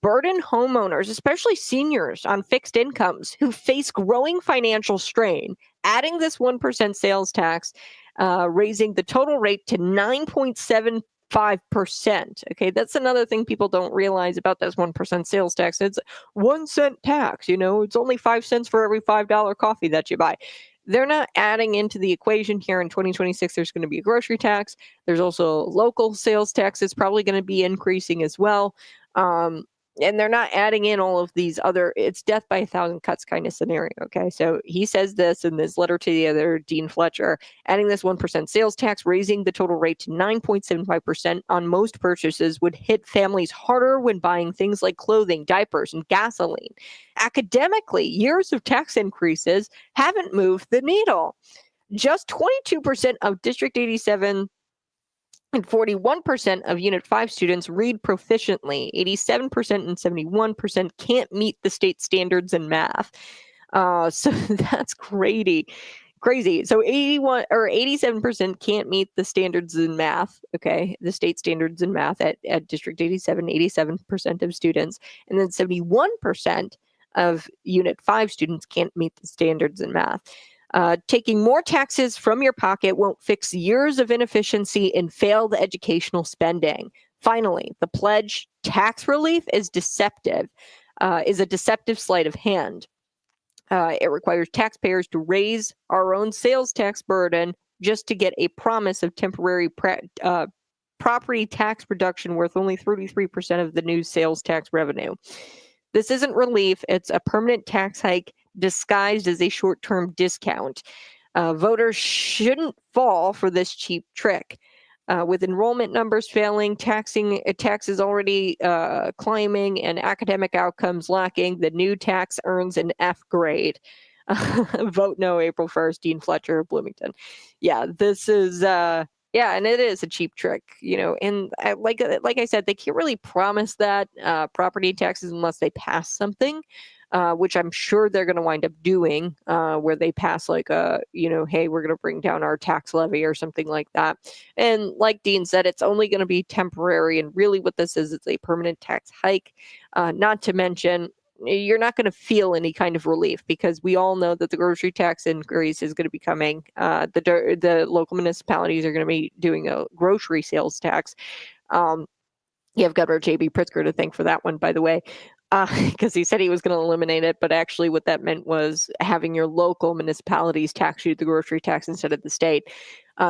Speaker 1: burden homeowners, especially seniors on fixed incomes who face growing financial strain. Adding this 1% sales tax, raising the total rate to 9.75%. Okay, that's another thing people don't realize about this 1% sales tax. It's 1 cent tax. It's only 5 cents for every $5 coffee that you buy. They're not adding into the equation here. In 2026, there's going to be a grocery tax. There's also local sales tax that's probably going to be increasing as well. And they're not adding in all of these other, it's death by 1,000 cuts kind of scenario. Okay, so he says this in this letter to the other, Dean Fletcher, adding this 1% sales tax, raising the total rate to 9.75% on most purchases would hit families harder when buying things like clothing, diapers, and gasoline. Academically, years of tax increases haven't moved the needle. Just 22% of District 87 and 41% of Unit 5 students read proficiently. 87% and 71% can't meet the state standards in math. So that's crazy. So 87% can't meet the standards in math. Okay, the state standards in math at District 87, 87% of students, and then 71% of Unit 5 students can't meet the standards in math. Taking more taxes from your pocket won't fix years of inefficiency and failed educational spending. Finally, the pledge tax relief is deceptive, is a deceptive sleight of hand. It requires taxpayers to raise our own sales tax burden just to get a promise of temporary property tax reduction worth only 33% of the new sales tax revenue. This isn't relief, it's a permanent tax hike disguised as a short-term discount. Voters shouldn't fall for this cheap trick. With enrollment numbers failing, taxes already climbing, and academic outcomes lacking, the new tax earns an F grade. Vote no April 1st, Dean Fletcher of Bloomington. Yeah, this is and it is a cheap trick, and like I said, they can't really promise that property taxes unless they pass something, which I'm sure they're going to wind up doing, where they pass like hey, we're going to bring down our tax levy or something like that. And like Dean said, it's only going to be temporary. And really what this is a permanent tax hike, not to mention you're not going to feel any kind of relief because we all know that the grocery tax increase is going to be coming. The local municipalities are going to be doing a grocery sales tax. You have Governor J.B. Pritzker to thank for that one, by the way, because he said he was going to eliminate it. But actually what that meant was having your local municipalities tax you the grocery tax instead of the state.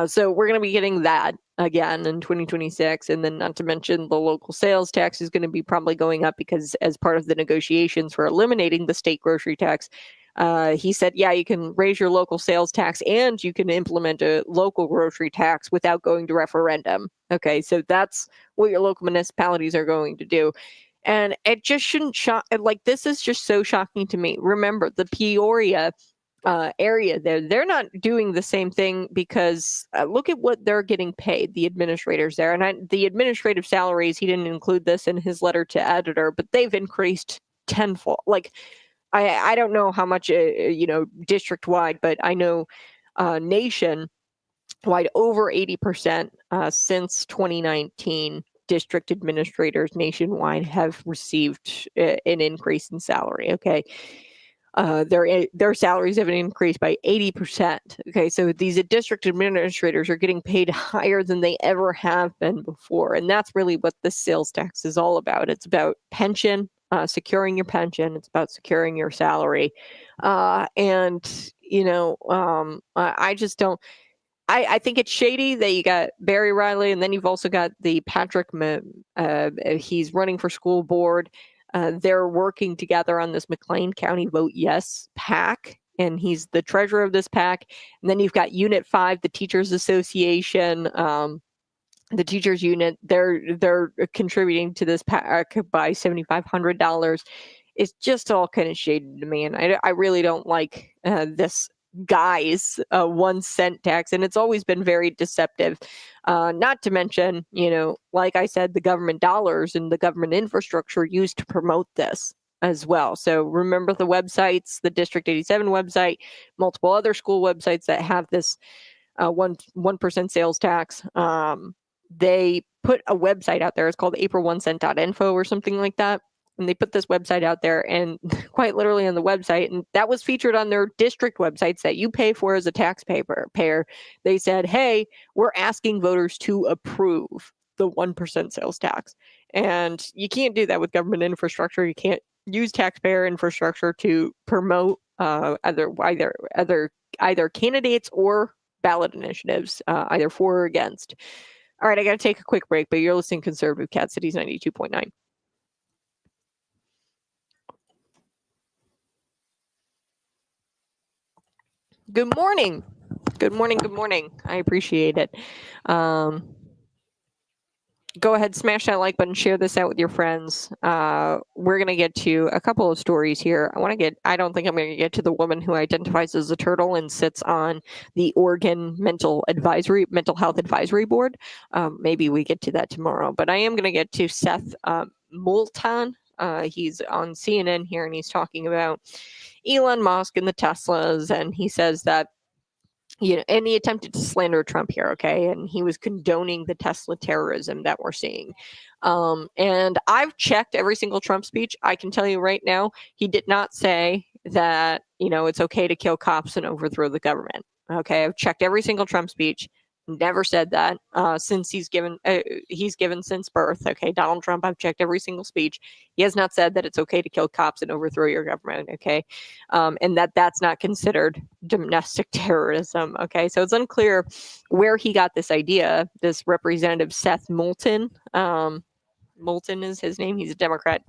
Speaker 1: So we're going to be getting that again in 2026. And then not to mention the local sales tax is going to be probably going up because as part of the negotiations for eliminating the state grocery tax, he said, yeah, you can raise your local sales tax and you can implement a local grocery tax without going to referendum. Okay, so that's what your local municipalities are going to do. And it just shouldn't shock. Like, this is just so shocking to me. Remember, the Peoria area they're not doing the same thing because look at what they're getting paid, the administrators there. And the administrative salaries, he didn't include this in his letter to editor, but they've increased tenfold. Like, I don't know how much, district wide, but I know nationwide over 80% since 2019. District administrators nationwide have received an increase in salary. Okay. Their salaries have increased by 80%. Okay, so these district administrators are getting paid higher than they ever have been before. And that's really what the sales tax is all about. It's about pension, securing your pension. It's about securing your salary. I just don't. I think it's shady that you got Barry Riley, and then you've also got the Patrick. He's running for school board. They're working together on this McLean County Vote Yes PAC, and he's the treasurer of this PAC. And then you've got Unit 5, the Teachers Association, the teachers unit. They're contributing to this PAC by $7,500. It's just all kind of shady to me, and I really don't like this guy's 1 cent tax, and it's always been very deceptive. Not to mention, like I said, the government dollars and the government infrastructure used to promote this as well. So remember the websites, the District 87 website, multiple other school websites that have this 1% sales tax. They put a website out there. It's called april1cent.info or something like that. And they put this website out there, and quite literally on the website, and that was featured on their district websites that you pay for as a taxpayer. They said, hey, we're asking voters to approve the 1% sales tax. And you can't do that with government infrastructure. You can't use taxpayer infrastructure to promote either candidates or ballot initiatives, either for or against. All right, I got to take a quick break, but you're listening to Conservative Cat Cities 92.9. Good morning. Good morning. Good morning. I appreciate it. Go ahead, smash that like button, share this out with your friends. We're going to get to a couple of stories here. I don't think I'm going to get to the woman who identifies as a turtle and sits on the Oregon Mental Health Advisory Board. Maybe we get to that tomorrow, but I am going to get to Seth Moulton. He's on CNN here, and he's talking about Elon Musk and the Teslas, and he says that, and he attempted to slander Trump here, okay, and he was condoning the Tesla terrorism that we're seeing. And I've checked every single Trump speech. I can tell you right now, he did not say that, it's okay to kill cops and overthrow the government. Okay, I've checked every single Trump speech. Never said that since he's given since birth. Okay, Donald Trump, I've checked every single speech. He has not said that it's okay to kill cops and overthrow your government. Okay, and that's not considered domestic terrorism. Okay, so it's unclear where he got this idea. This Representative Seth Moulton, Moulton is his name. He's a Democrat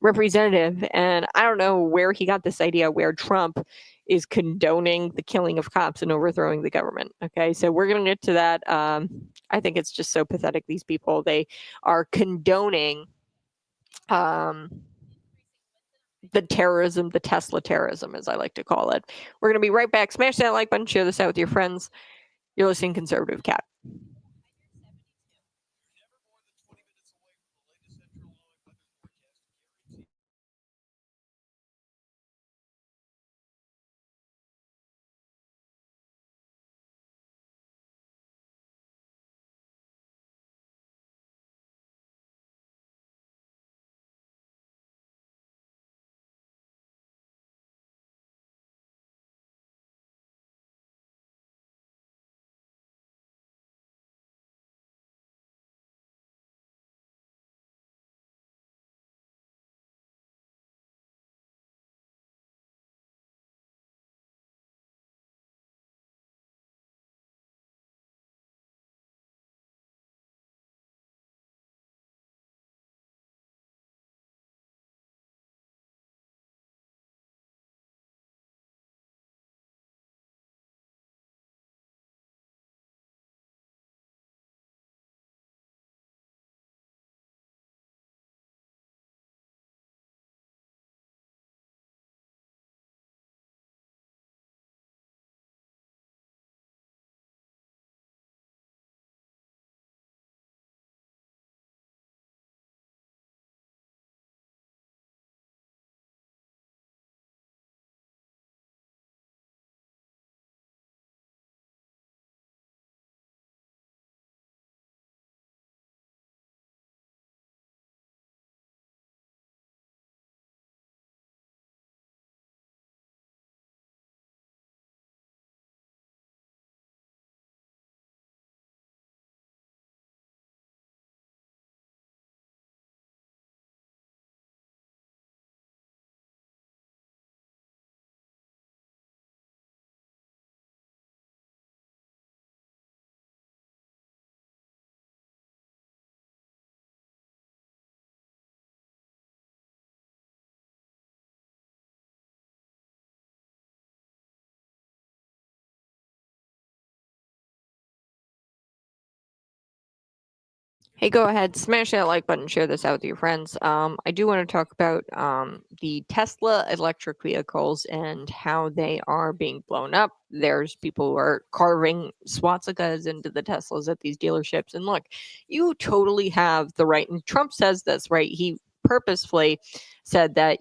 Speaker 1: representative, and I don't know where he got this idea where Trump is condoning the killing of cops and overthrowing the government. Okay, so we're going to get to that. I think it's just so pathetic. These people, they are condoning the terrorism, the Tesla terrorism, as I like to call it. We're going to be right back. Smash that like button, share this out with your friends. You're listening to Conservative Cat. Hey, go ahead, smash that like button, share this out with your friends. I do want to talk about the Tesla electric vehicles and how they are being blown up. There's people who are carving swastikas into the Teslas at these dealerships. And look, you totally have the right. And Trump says this, right? He purposefully said that,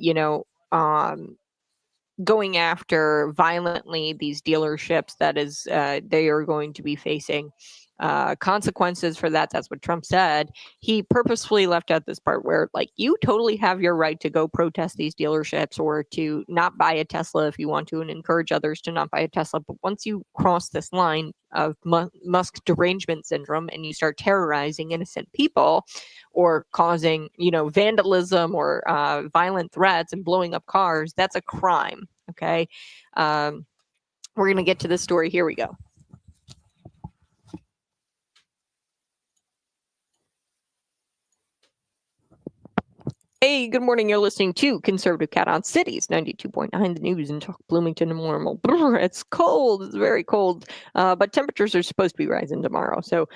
Speaker 1: going after violently these dealerships, that is, they are going to be facing consequences for that. That's what Trump said. He purposefully left out this part where, like, you totally have your right to go protest these dealerships or to not buy a Tesla if you want to, and encourage others to not buy a Tesla. But once you cross this line of Musk derangement syndrome and you start terrorizing innocent people or causing, vandalism or violent threats and blowing up cars, that's a crime. Okay. We're going to get to this story. Here we go. Hey, good morning. You're listening to Conservative Cat on Cities 92.9, the news and talk Bloomington and normal. It's cold. It's very cold. But temperatures are supposed to be rising tomorrow. So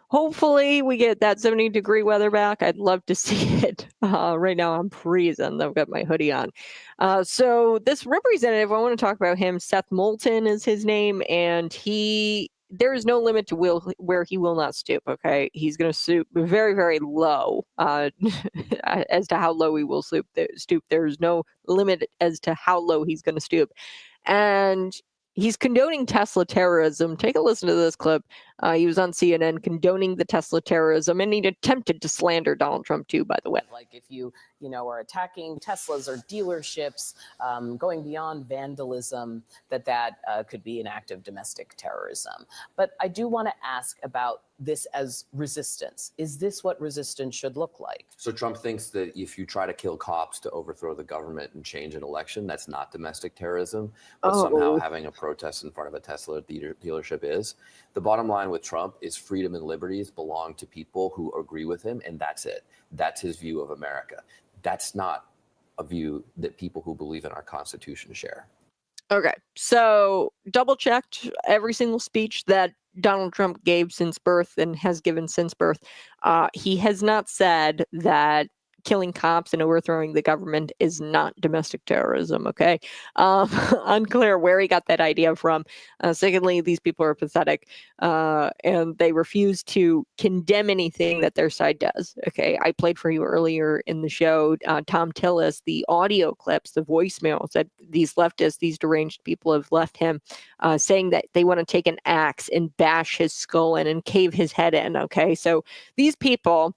Speaker 1: hopefully we get that 70-degree weather back. I'd love to see it. Right now I'm freezing. I've got my hoodie on. So this representative, I want to talk about him. Seth Moulton is his name, and there is no limit to where he will not stoop. Okay, he's going to stoop very, very low as to how low he will stoop. There's no limit as to how low he's going to stoop, and he's condoning Tesla terrorism. Take a listen to this clip. He was on CNN condoning the Tesla terrorism, and he attempted to slander Donald Trump too, by the way.
Speaker 12: Like if you are attacking Teslas or dealerships, going beyond vandalism, that could be an act of domestic terrorism. But I do want to ask about this as resistance. Is this what resistance should look like?
Speaker 13: So Trump thinks that if you try to kill cops to overthrow the government and change an election, that's not domestic terrorism, but somehow having a protest in front of a Tesla dealership is. The bottom line with Trump is freedom and liberties belong to people who agree with him, and that's it. That's his view of America. That's not a view that people who believe in our Constitution share.
Speaker 1: Okay, so double checked every single speech that Donald Trump gave since birth and has given since birth. He has not said that killing cops and overthrowing the government is not domestic terrorism, okay? Unclear where he got that idea from. Secondly, these people are pathetic, and they refuse to condemn anything that their side does, okay? I played for you earlier in the show, Tom Tillis, the audio clips, the voicemails that these leftists, these deranged people have left him, saying that they want to take an axe and bash his skull in and cave his head in, okay? So these people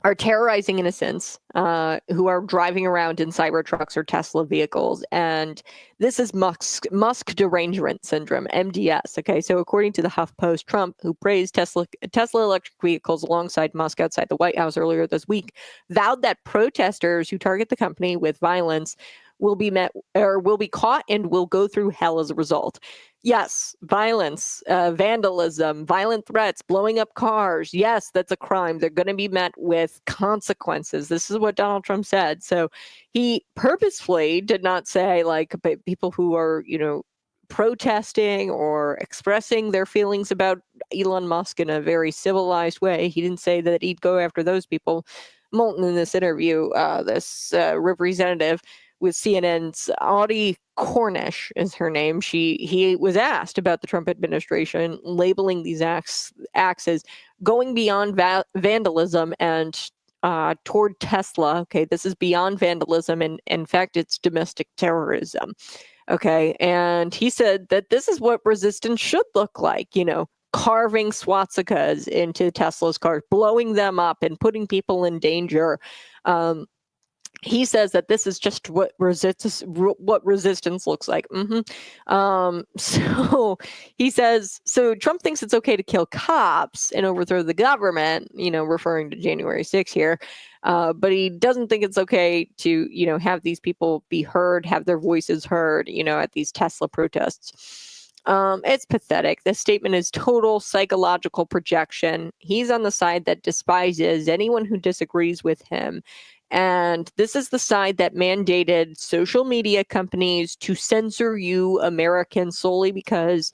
Speaker 1: are terrorizing innocents who are driving around in Cybertrucks or Tesla vehicles. And this is Musk derangement syndrome, MDS. Okay, so according to the HuffPost, Trump, who praised Tesla electric vehicles alongside Musk outside the White House earlier this week, vowed that protesters who target the company with violence will be caught and will go through hell as a result. Yes, violence, vandalism, violent threats, blowing up cars. Yes, that's a crime. They're going to be met with consequences. This is what Donald Trump said. So he purposefully did not say like people who are, protesting or expressing their feelings about Elon Musk in a very civilized way. He didn't say that he'd go after those people. Moulton in this interview, this representative with CNN's Audie Cornish is her name. He was asked about the Trump administration labeling these acts as going beyond vandalism and toward Tesla. Okay, this is beyond vandalism, and in fact, it's domestic terrorism. Okay, and he said that this is what resistance should look like. Carving swastikas into Tesla's cars, blowing them up, and putting people in danger. He says that this is just what resistance looks like. So he says, so Trump thinks it's okay to kill cops and overthrow the government, referring to January 6th here. But he doesn't think it's okay to, have these people be heard, have their voices heard, at these Tesla protests. It's pathetic. This statement is total psychological projection. He's on the side that despises anyone who disagrees with him. And this is the side that mandated social media companies to censor you Americans solely because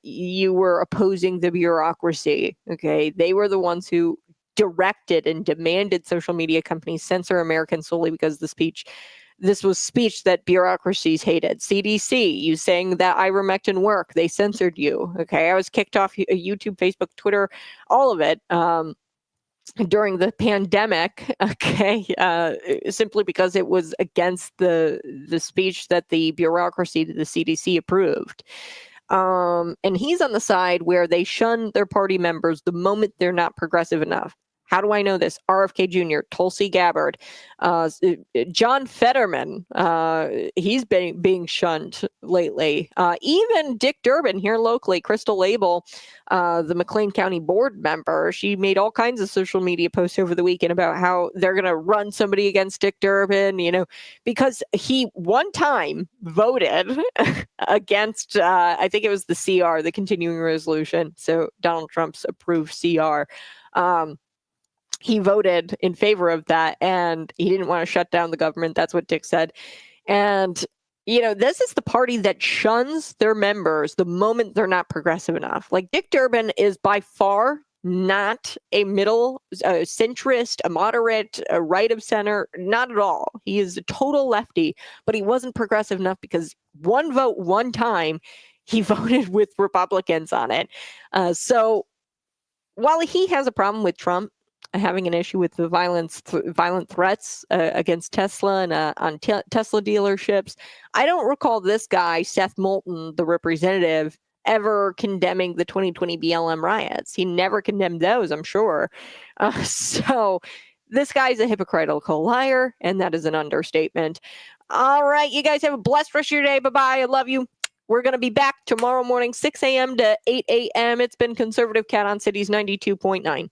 Speaker 1: you were opposing the bureaucracy. Okay, they were the ones who directed and demanded social media companies censor Americans solely because this was speech that bureaucracies hated. CDC, you saying that ivermectin worked, they censored you. Okay, I was kicked off YouTube, Facebook, Twitter, all of it. During the pandemic, okay, simply because it was against the speech that the bureaucracy, the CDC, approved. And he's on the side where they shun their party members the moment they're not progressive enough. How do I know this? RFK Jr., Tulsi Gabbard, John Fetterman, he's been being shunned lately. Even Dick Durbin here locally, Crystal Label, the McLean County board member, she made all kinds of social media posts over the weekend about how they're going to run somebody against Dick Durbin, because he one time voted against, I think it was the CR, the continuing resolution. So Donald Trump's approved CR. He voted in favor of that, and he didn't want to shut down the government. That's what Dick said. And, this is the party that shuns their members the moment they're not progressive enough. Like, Dick Durbin is by far not a middle centrist, a moderate, a right of center, not at all. He is a total lefty, but he wasn't progressive enough because one vote, one time, he voted with Republicans on it. So while he has a problem with Trump having an issue with the violent threats against Tesla and on Tesla dealerships, I don't recall this guy, Seth Moulton, the representative, ever condemning the 2020 BLM riots. He never condemned those, I'm sure. So this guy's a hypocritical liar, and that is an understatement. All right, you guys have a blessed rest of your day. Bye-bye. I love you. We're going to be back tomorrow morning, 6 a.m. to 8 a.m. It's been Conservative Cat on Cities 92.9.